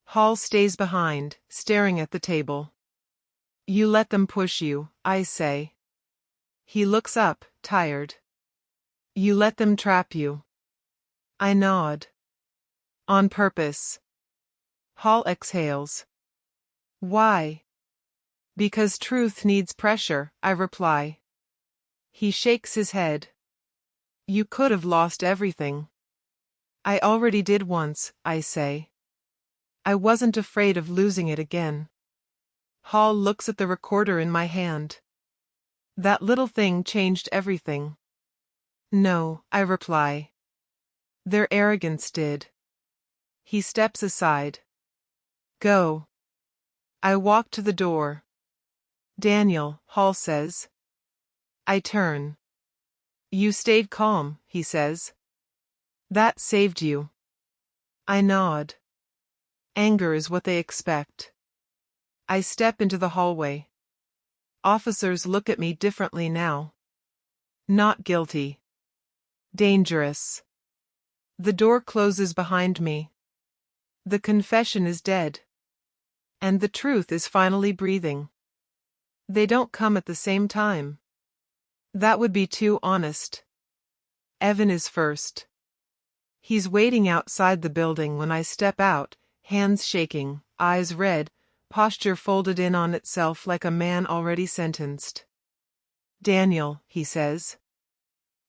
Hall stays behind, staring at the table. You let them push you, I say. He looks up, tired. You let them trap you. I nod. On purpose. Hall exhales. Why? Because truth needs pressure, I reply. He shakes his head. You could have lost everything. I already did once, I say. I wasn't afraid of losing it again. Hall looks at the recorder in my hand. That little thing changed everything. No, I reply. Their arrogance did. He steps aside. Go. I walk to the door. Daniel, Hall says. I turn. You stayed calm, he says. That saved you. I nod. Anger is what they expect. I step into the hallway. Officers look at me differently now. Not guilty. Dangerous. The door closes behind me. The confession is dead. And the truth is finally breathing. They don't come at the same time. That would be too honest. Evan is first. He's waiting outside the building when I step out, hands shaking, eyes red, posture folded in on itself like a man already sentenced. Daniel, he says.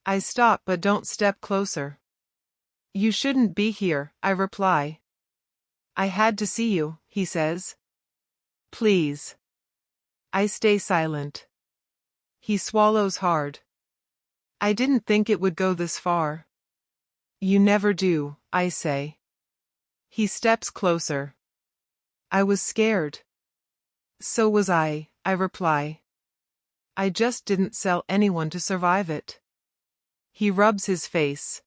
I stop but don't step closer. You shouldn't be here, I reply. I had to see you, he says. Please. I stay silent. He swallows hard. I didn't think it would go this far. You never do, I say. He steps closer. I was scared. So was I reply. I just didn't sell anyone to survive it. He rubs his face.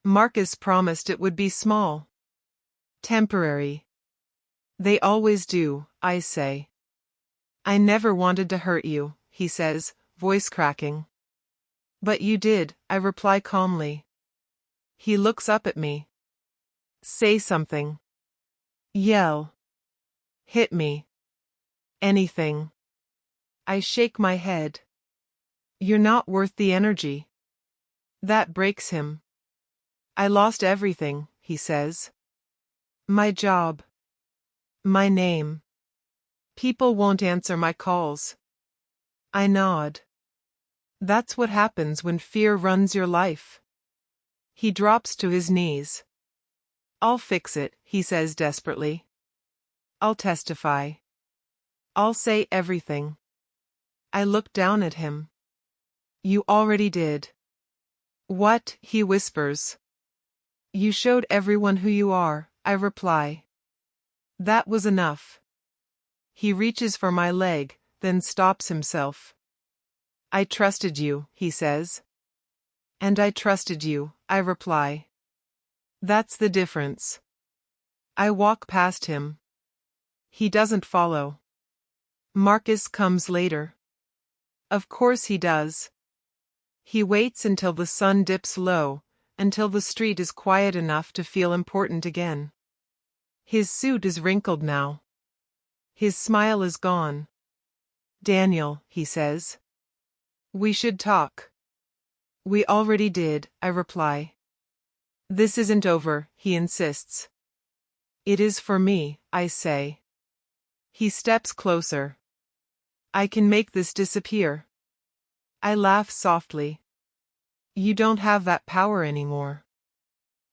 Marcus promised it would be small. Temporary. They always do, I say. I never wanted to hurt you, he says, voice cracking. But you did, I reply calmly. He looks up at me. Say something. Yell. Hit me. Anything. I shake my head. You're not worth the energy. That breaks him. I lost everything, he says. My job. My name. People won't answer my calls. I nod. That's what happens when fear runs your life. He drops to his knees. I'll fix it, he says desperately. I'll testify. I'll say everything. I look down at him. You already did. What? He whispers. You showed everyone who you are, I reply. That was enough. He reaches for my leg, then stops himself. I trusted you, he says. And I trusted you, I reply. That's the difference. I walk past him. He doesn't follow. Marcus comes later. Of course he does. He waits until the sun dips low, until the street is quiet enough to feel important again. His suit is wrinkled now. His smile is gone. Daniel, he says. We should talk. We already did, I reply. This isn't over, he insists. It is for me, I say. He steps closer. I can make this disappear. I laugh softly. You don't have that power anymore.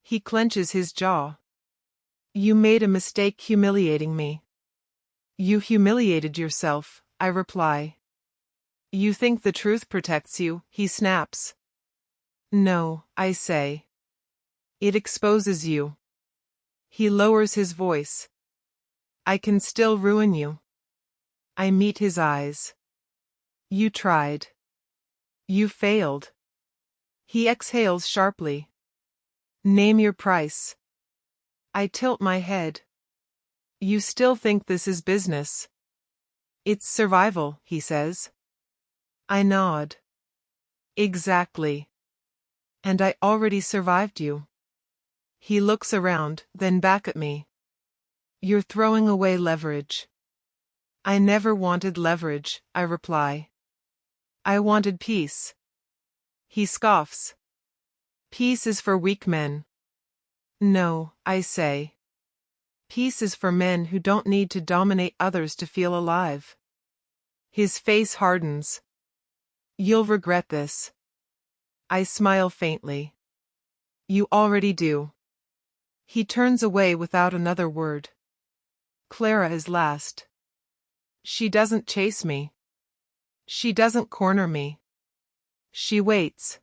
He clenches his jaw. You made a mistake humiliating me. You humiliated yourself, I reply. You think the truth protects you, he snaps. No, I say. It exposes you. He lowers his voice. I can still ruin you. I meet his eyes. You tried. You failed. He exhales sharply. Name your price. I tilt my head. You still think this is business? It's survival, he says. I nod. Exactly. And I already survived you. He looks around, then back at me. You're throwing away leverage. I never wanted leverage, I reply. I wanted peace. He scoffs. Peace is for weak men. No, I say. Peace is for men who don't need to dominate others to feel alive. His face hardens. You'll regret this. I smile faintly. You already do. He turns away without another word. Clara is last. She doesn't chase me. She doesn't corner me. She waits.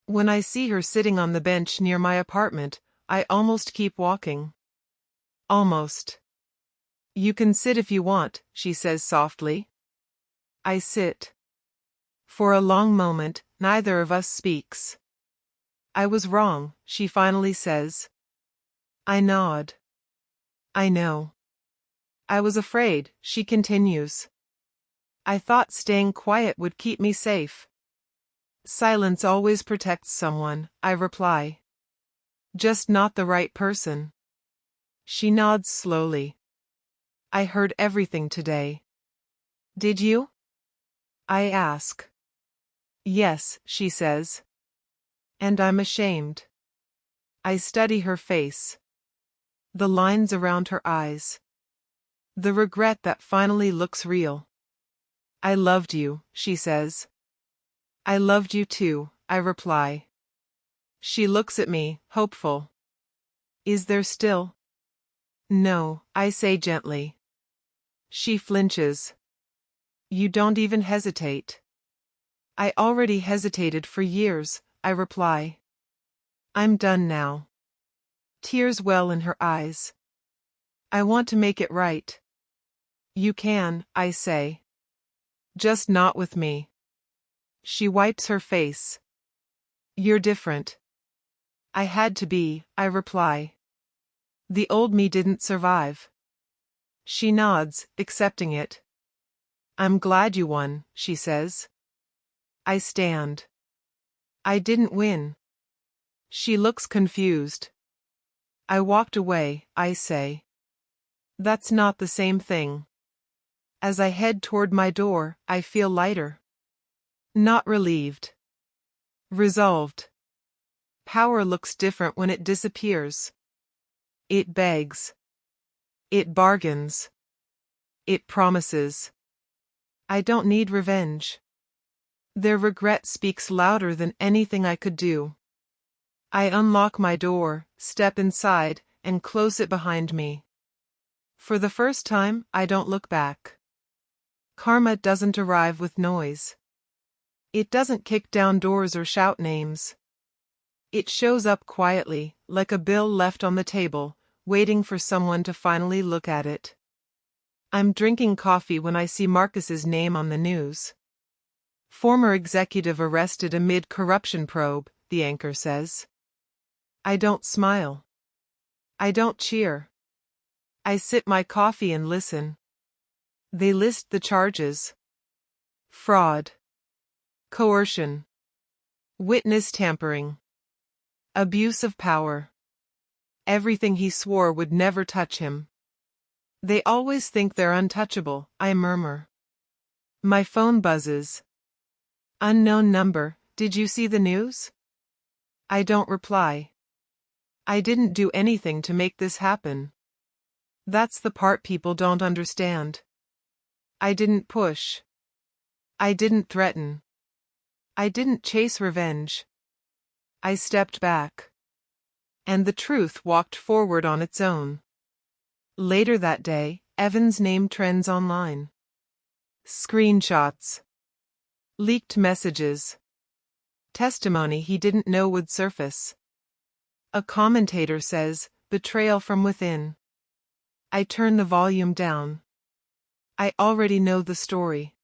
When I see her sitting on the bench near my apartment, I almost keep walking. Almost. You can sit if you want, she says softly. I sit. For a long moment, neither of us speaks. I was wrong, she finally says. I nod. I know. I was afraid, she continues. I thought staying quiet would keep me safe. Silence always protects someone, I reply. Just not the right person. She nods slowly. I heard everything today. Did you? I ask. Yes, she says. And I'm ashamed. I study her face. The lines around her eyes. The regret that finally looks real. I loved you, she says. I loved you too, I reply. She looks at me, hopeful. Is there still? No, I say gently. She flinches. You don't even hesitate. I already hesitated for years, I reply. I'm done now. Tears well in her eyes. I want to make it right. You can, I say. Just not with me. She wipes her face. You're different. I had to be, I reply. The old me didn't survive. She nods, accepting it. I'm glad you won, she says. I stand. I didn't win. She looks confused. I walked away, I say. That's not the same thing. As I head toward my door, I feel lighter. Not relieved. Resolved. Power looks different when it disappears. It begs. It bargains. It promises. I don't need revenge. Their regret speaks louder than anything I could do. I unlock my door, step inside, and close it behind me. For the first time, I don't look back. Karma doesn't arrive with noise. It doesn't kick down doors or shout names. It shows up quietly, like a bill left on the table, waiting for someone to finally look at it. I'm drinking coffee when I see Marcus's name on the news. Former executive arrested amid corruption probe, the anchor says. I don't smile. I don't cheer. I sip my coffee and listen. They list the charges. Fraud. Coercion. Witness tampering. Abuse of power. Everything he swore would never touch him. They always think they're untouchable, I murmur. My phone buzzes. Unknown number, did you see the news? I don't reply. I didn't do anything to make this happen. That's the part people don't understand. I didn't push. I didn't threaten. I didn't chase revenge. I stepped back. And the truth walked forward on its own. Later that day, Evan's name trends online. Screenshots. Leaked messages. Testimony he didn't know would surface. A commentator says, "Betrayal from within." I turn the volume down. I already know the story.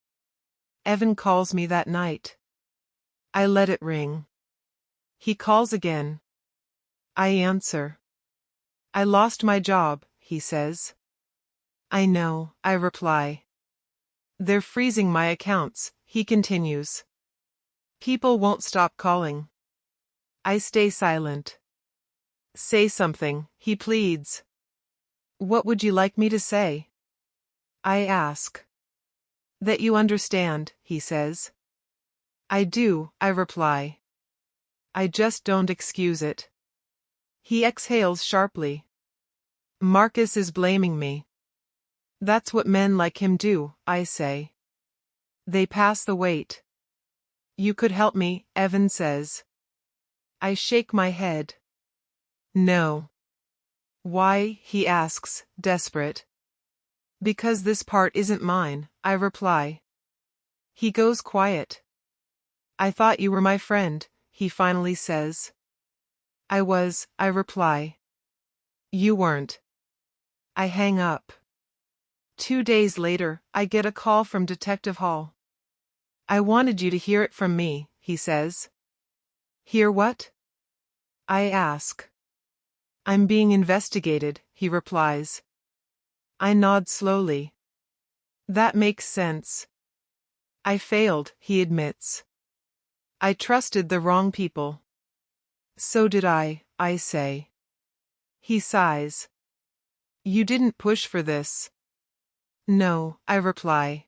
Evan calls me that night. I let it ring. He calls again. I answer. I lost my job, he says. I know, I reply. They're freezing my accounts, he continues. People won't stop calling. I stay silent. Say something, he pleads. What would you like me to say? I ask. That you understand, he says. I do, I reply. I just don't excuse it. He exhales sharply. Marcus is blaming me. That's what men like him do, I say. They pass the weight. You could help me, Evan says. I shake my head. No. Why, he asks, desperate. Because this part isn't mine, I reply. He goes quiet. I thought you were my friend, he finally says. I was, I reply. You weren't. I hang up. 2 days later, I get a call from Detective Hall. I wanted you to hear it from me, he says. Hear what? I ask. I'm being investigated, he replies. I nod slowly. That makes sense. I failed, he admits. I trusted the wrong people. So did I say. He sighs. You didn't push for this. No, I reply.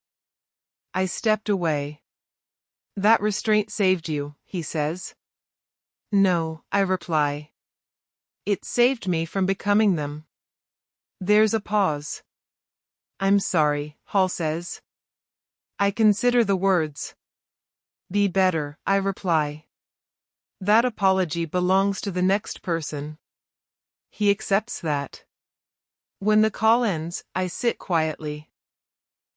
I stepped away. That restraint saved you, he says. No, I reply. It saved me from becoming them. There's a pause. I'm sorry, Hall says. I consider the words. Be better, I reply. That apology belongs to the next person. He accepts that. When the call ends, I sit quietly.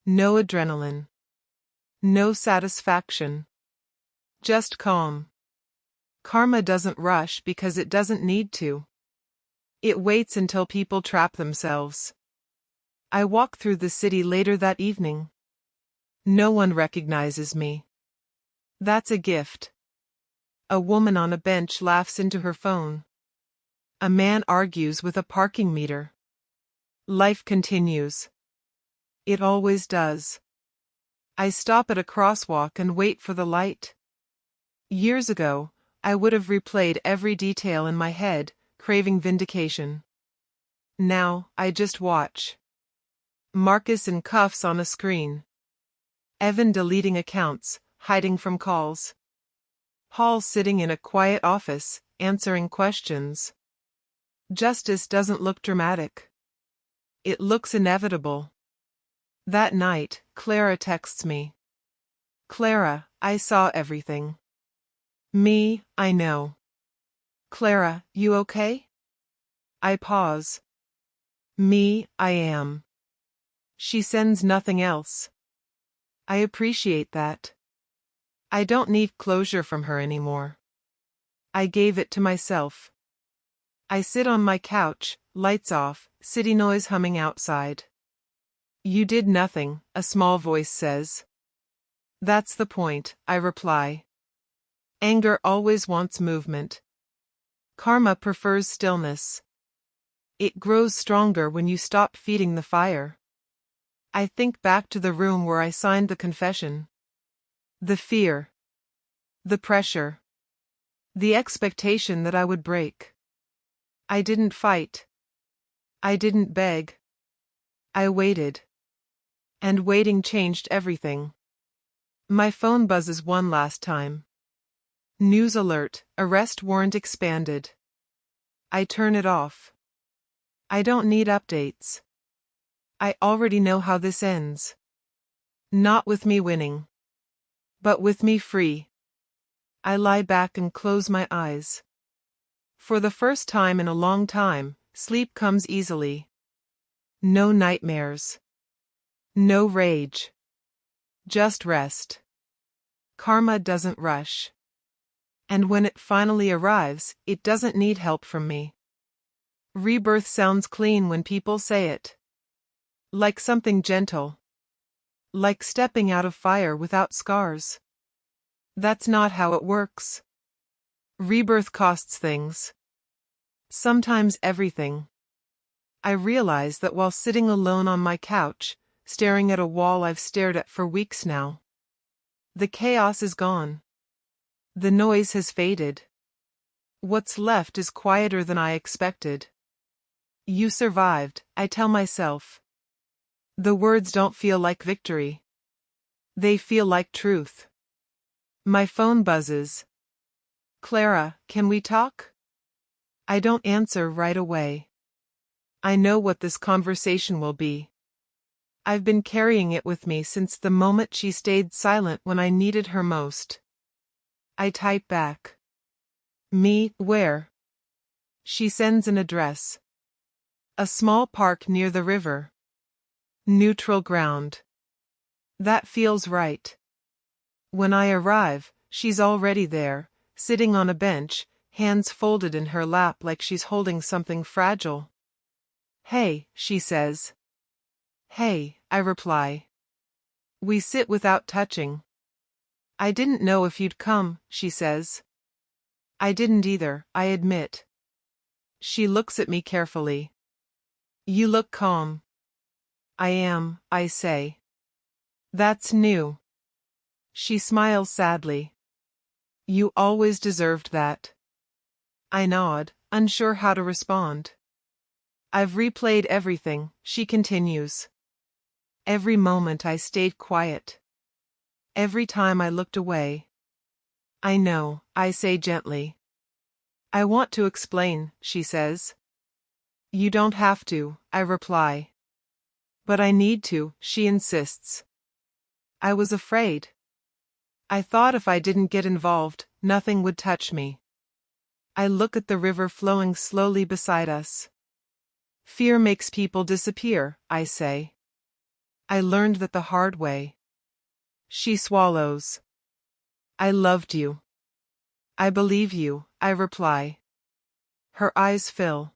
No adrenaline. No satisfaction. Just calm. Karma doesn't rush because it doesn't need to. It waits until people trap themselves. I walk through the city later that evening. No one recognizes me. That's a gift. A woman on a bench laughs into her phone. A man argues with a parking meter. Life continues. It always does. I stop at a crosswalk and wait for the light. Years ago, I would have replayed every detail in my head, craving vindication. Now, I just watch. Marcus in cuffs on a screen. Evan deleting accounts, hiding from calls. Hall sitting in a quiet office, answering questions. Justice doesn't look dramatic. It looks inevitable. That night, Clara texts me. Clara, I saw everything. Me, I know. Clara, you okay? I pause. Me, I am. She sends nothing else. I appreciate that. I don't need closure from her anymore. I gave it to myself. I sit on my couch, lights off, city noise humming outside. You did nothing, a small voice says. That's the point, I reply. Anger always wants movement. Karma prefers stillness. It grows stronger when you stop feeding the fire. I think back to the room where I signed the confession. The fear. The pressure. The expectation that I would break. I didn't fight. I didn't beg. I waited. And waiting changed everything. My phone buzzes one last time. News alert, arrest warrant expanded. I turn it off. I don't need updates. I already know how this ends. Not with me winning. But with me free. I lie back and close my eyes. For the first time in a long time, sleep comes easily. No nightmares. No rage. Just rest. Karma doesn't rush. And when it finally arrives, it doesn't need help from me. Rebirth sounds clean when people say it. Like something gentle. Like stepping out of fire without scars. That's not how it works. Rebirth costs things. Sometimes everything. I realize that while sitting alone on my couch, staring at a wall I've stared at for weeks now. The chaos is gone. The noise has faded. What's left is quieter than I expected. You survived, I tell myself. The words don't feel like victory. They feel like truth. My phone buzzes. Clara, can we talk? I don't answer right away. I know what this conversation will be. I've been carrying it with me since the moment she stayed silent when I needed her most. I type back. Me, where? She sends an address. A small park near the river. Neutral ground. That feels right. When I arrive, she's already there, sitting on a bench, hands folded in her lap like she's holding something fragile. Hey, she says. Hey, I reply. We sit without touching. I didn't know if you'd come, she says. I didn't either, I admit. She looks at me carefully. You look calm. I am, I say. That's new. She smiles sadly. You always deserved that. I nod, unsure how to respond. I've replayed everything, she continues. Every moment I stayed quiet. Every time I looked away. I know, I say gently. I want to explain, she says. You don't have to, I reply. But I need to, she insists. I was afraid. I thought if I didn't get involved, nothing would touch me. I look at the river flowing slowly beside us. Fear makes people disappear, I say. I learned that the hard way. She swallows. I loved you. I believe you, I reply. Her eyes fill.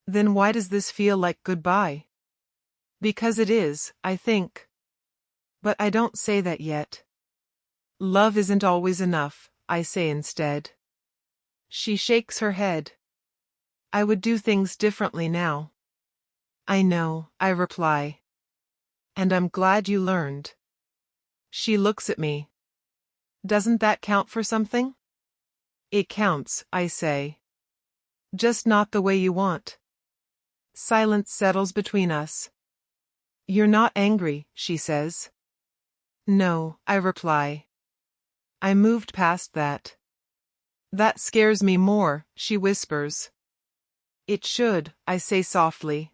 Then why does this feel like goodbye? Because it is, I think. But I don't say that yet. Love isn't always enough, I say instead. She shakes her head. I would do things differently now. I know, I reply. And I'm glad you learned. She looks at me. Doesn't that count for something? It counts, I say. Just not the way you want. Silence settles between us. You're not angry, she says. No, I reply. I moved past that. That scares me more, she whispers. It should, I say softly.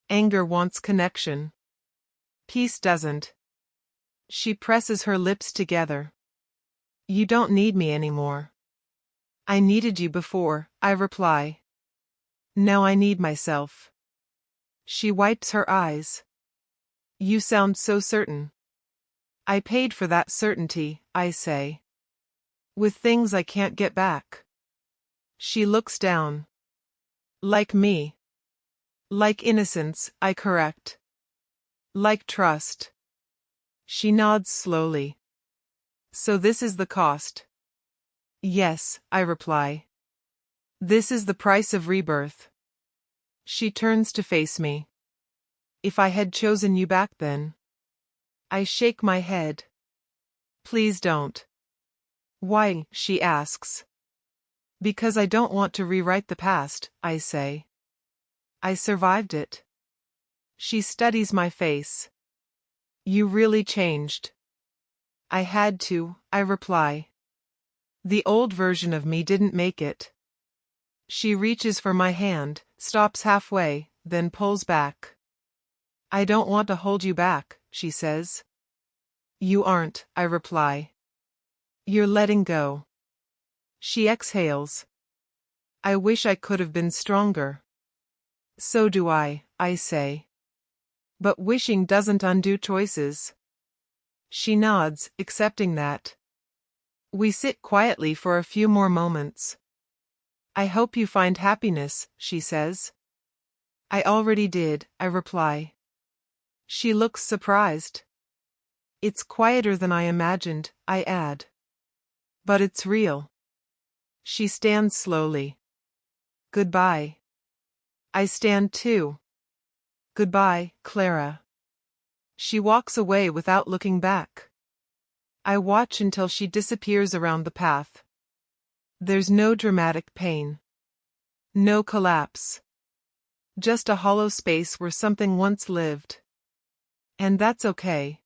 Anger wants connection. Peace doesn't. She presses her lips together. You don't need me anymore. I needed you before, I reply. Now I need myself. She wipes her eyes. You sound so certain. I paid for that certainty, I say. With things I can't get back. She looks down. Like me. Like innocence, I correct. Like trust. She nods slowly. So this is the cost. Yes, I reply. This is the price of rebirth. She turns to face me. If I had chosen you back then. I shake my head. Please don't. Why, she asks. Because I don't want to rewrite the past, I say. I survived it. She studies my face. You really changed. I had to, I reply. The old version of me didn't make it. She reaches for my hand, stops halfway, then pulls back. I don't want to hold you back, she says. You aren't, I reply. You're letting go. She exhales. I wish I could have been stronger. So do I say. But wishing doesn't undo choices. She nods, accepting that. We sit quietly for a few more moments. I hope you find happiness, she says. I already did, I reply. She looks surprised. It's quieter than I imagined, I add. But it's real. She stands slowly. Goodbye. I stand too. Goodbye, Clara. She walks away without looking back. I watch until she disappears around the path. There's no dramatic pain. No collapse. Just a hollow space where something once lived. And that's okay.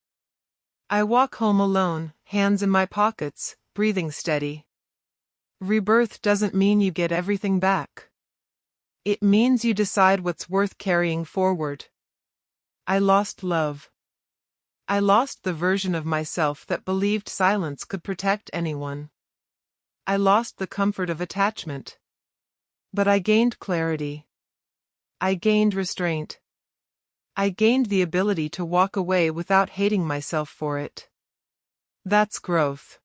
I walk home alone, hands in my pockets, breathing steady. Rebirth doesn't mean you get everything back. It means you decide what's worth carrying forward. I lost love. I lost the version of myself that believed silence could protect anyone. I lost the comfort of attachment. But I gained clarity. I gained restraint. I gained the ability to walk away without hating myself for it. That's growth.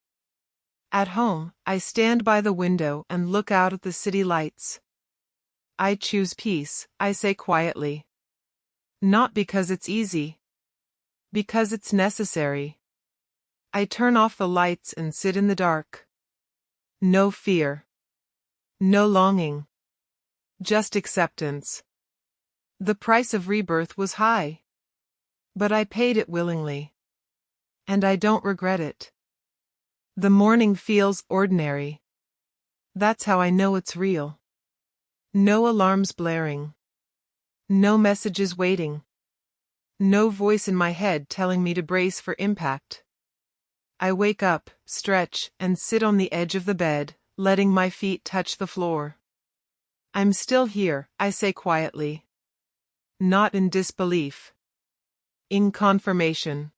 At home, I stand by the window and look out at the city lights. I choose peace, I say quietly. Not because it's easy. Because it's necessary. I turn off the lights and sit in the dark. No fear. No longing. Just acceptance. The price of rebirth was high. But I paid it willingly. And I don't regret it. The morning feels ordinary. That's how I know it's real. No alarms blaring. No messages waiting. No voice in my head telling me to brace for impact. I wake up, stretch, and sit on the edge of the bed, letting my feet touch the floor. I'm still here, I say quietly. Not in disbelief. In confirmation.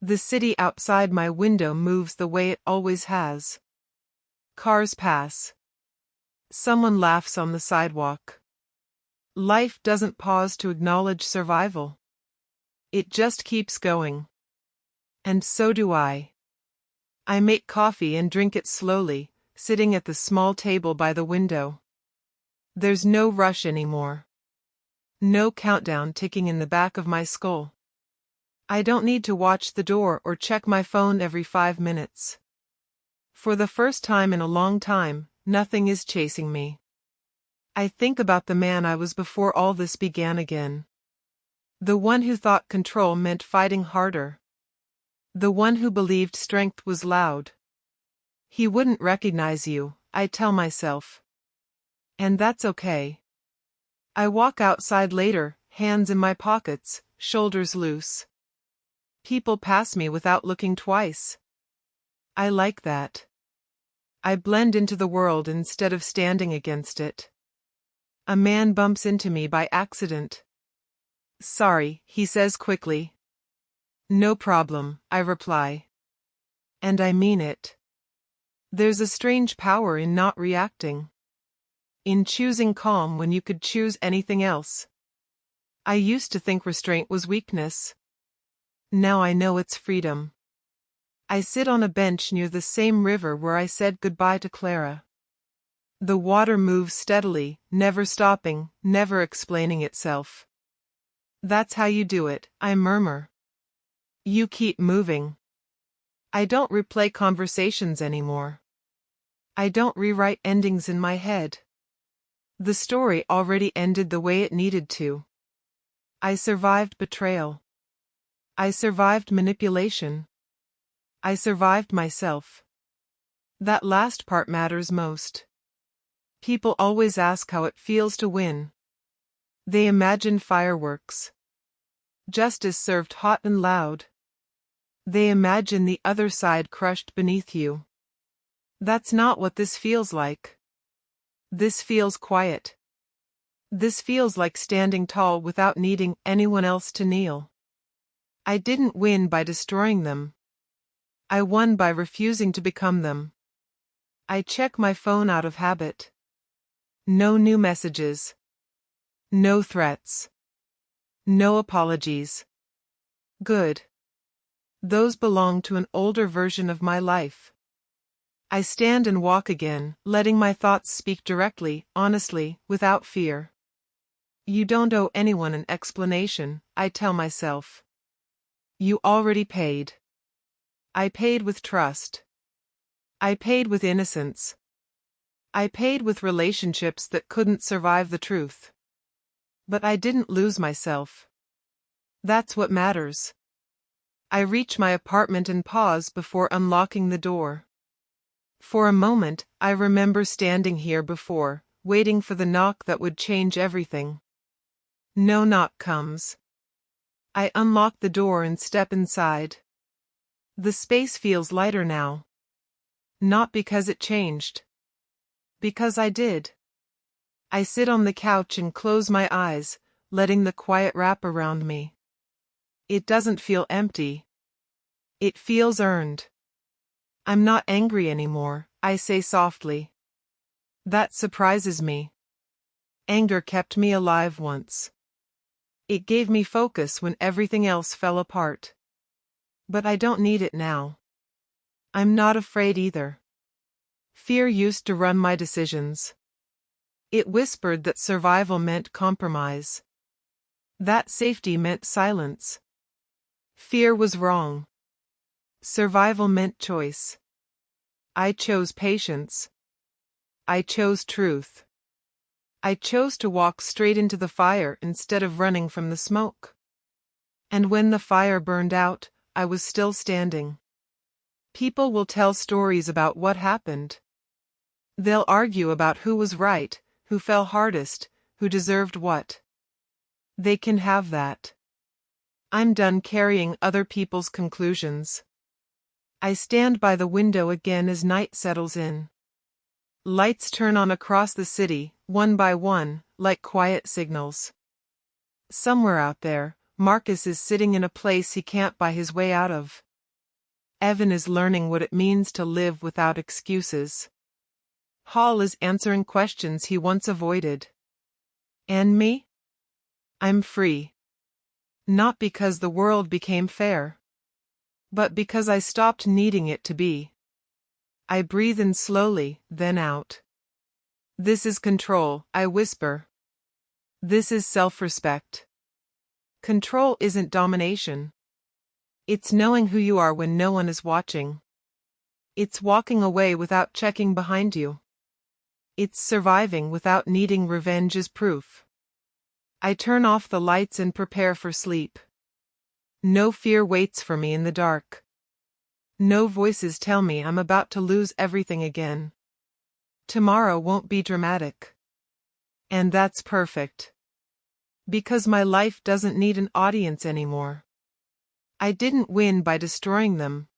The city outside my window moves the way it always has. Cars pass. Someone laughs on the sidewalk. Life doesn't pause to acknowledge survival. It just keeps going. And so do I. I make coffee and drink it slowly, sitting at the small table by the window. There's no rush anymore. No countdown ticking in the back of my skull. I don't need to watch the door or check my phone every 5 minutes. For the first time in a long time, nothing is chasing me. I think about the man I was before all this began again. The one who thought control meant fighting harder. The one who believed strength was loud. He wouldn't recognize you, I tell myself. And that's okay. I walk outside later, hands in my pockets, shoulders loose. People pass me without looking twice. I like that. I blend into the world instead of standing against it. A man bumps into me by accident. Sorry, he says quickly. No problem, I reply. And I mean it. There's a strange power in not reacting. In choosing calm when you could choose anything else. I used to think restraint was weakness. Now I know it's freedom. I sit on a bench near the same river where I said goodbye to Clara. The water moves steadily, never stopping, never explaining itself. That's how you do it, I murmur. You keep moving. I don't replay conversations anymore. I don't rewrite endings in my head. The story already ended the way it needed to. I survived betrayal. I survived manipulation. I survived myself. That last part matters most. People always ask how it feels to win. They imagine fireworks. Justice served hot and loud. They imagine the other side crushed beneath you. That's not what this feels like. This feels quiet. This feels like standing tall without needing anyone else to kneel. I didn't win by destroying them. I won by refusing to become them. I check my phone out of habit. No new messages. No threats. No apologies. Good. Those belong to an older version of my life. I stand and walk again, letting my thoughts speak directly, honestly, without fear. You don't owe anyone an explanation, I tell myself. You already paid. I paid with trust. I paid with innocence. I paid with relationships that couldn't survive the truth. But I didn't lose myself. That's what matters. I reach my apartment and pause before unlocking the door. For a moment, I remember standing here before, waiting for the knock that would change everything. No knock comes. I unlock the door and step inside. The space feels lighter now. Not because it changed. Because I did. I sit on the couch and close my eyes, letting the quiet wrap around me. It doesn't feel empty. It feels earned. I'm not angry anymore, I say softly. That surprises me. Anger kept me alive once. It gave me focus when everything else fell apart. But I don't need it now. I'm not afraid either. Fear used to run my decisions. It whispered that survival meant compromise. That safety meant silence. Fear was wrong. Survival meant choice. I chose patience. I chose truth. I chose to walk straight into the fire instead of running from the smoke. And when the fire burned out, I was still standing. People will tell stories about what happened. They'll argue about who was right, who fell hardest, who deserved what. They can have that. I'm done carrying other people's conclusions. I stand by the window again as night settles in. Lights turn on across the city, one by one, like quiet signals. Somewhere out there, Marcus is sitting in a place he can't buy his way out of. Evan is learning what it means to live without excuses. Hall is answering questions he once avoided. And me? I'm free. Not because the world became fair, but because I stopped needing it to be. I breathe in slowly, then out. This is control, I whisper. This is self-respect. Control isn't domination. It's knowing who you are when no one is watching. It's walking away without checking behind you. It's surviving without needing revenge as proof. I turn off the lights and prepare for sleep. No fear waits for me in the dark. No voices tell me I'm about to lose everything again. Tomorrow won't be dramatic. And that's perfect. Because my life doesn't need an audience anymore. I didn't win by destroying them.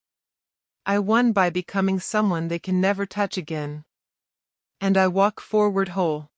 I won by becoming someone they can never touch again. And I walk forward whole.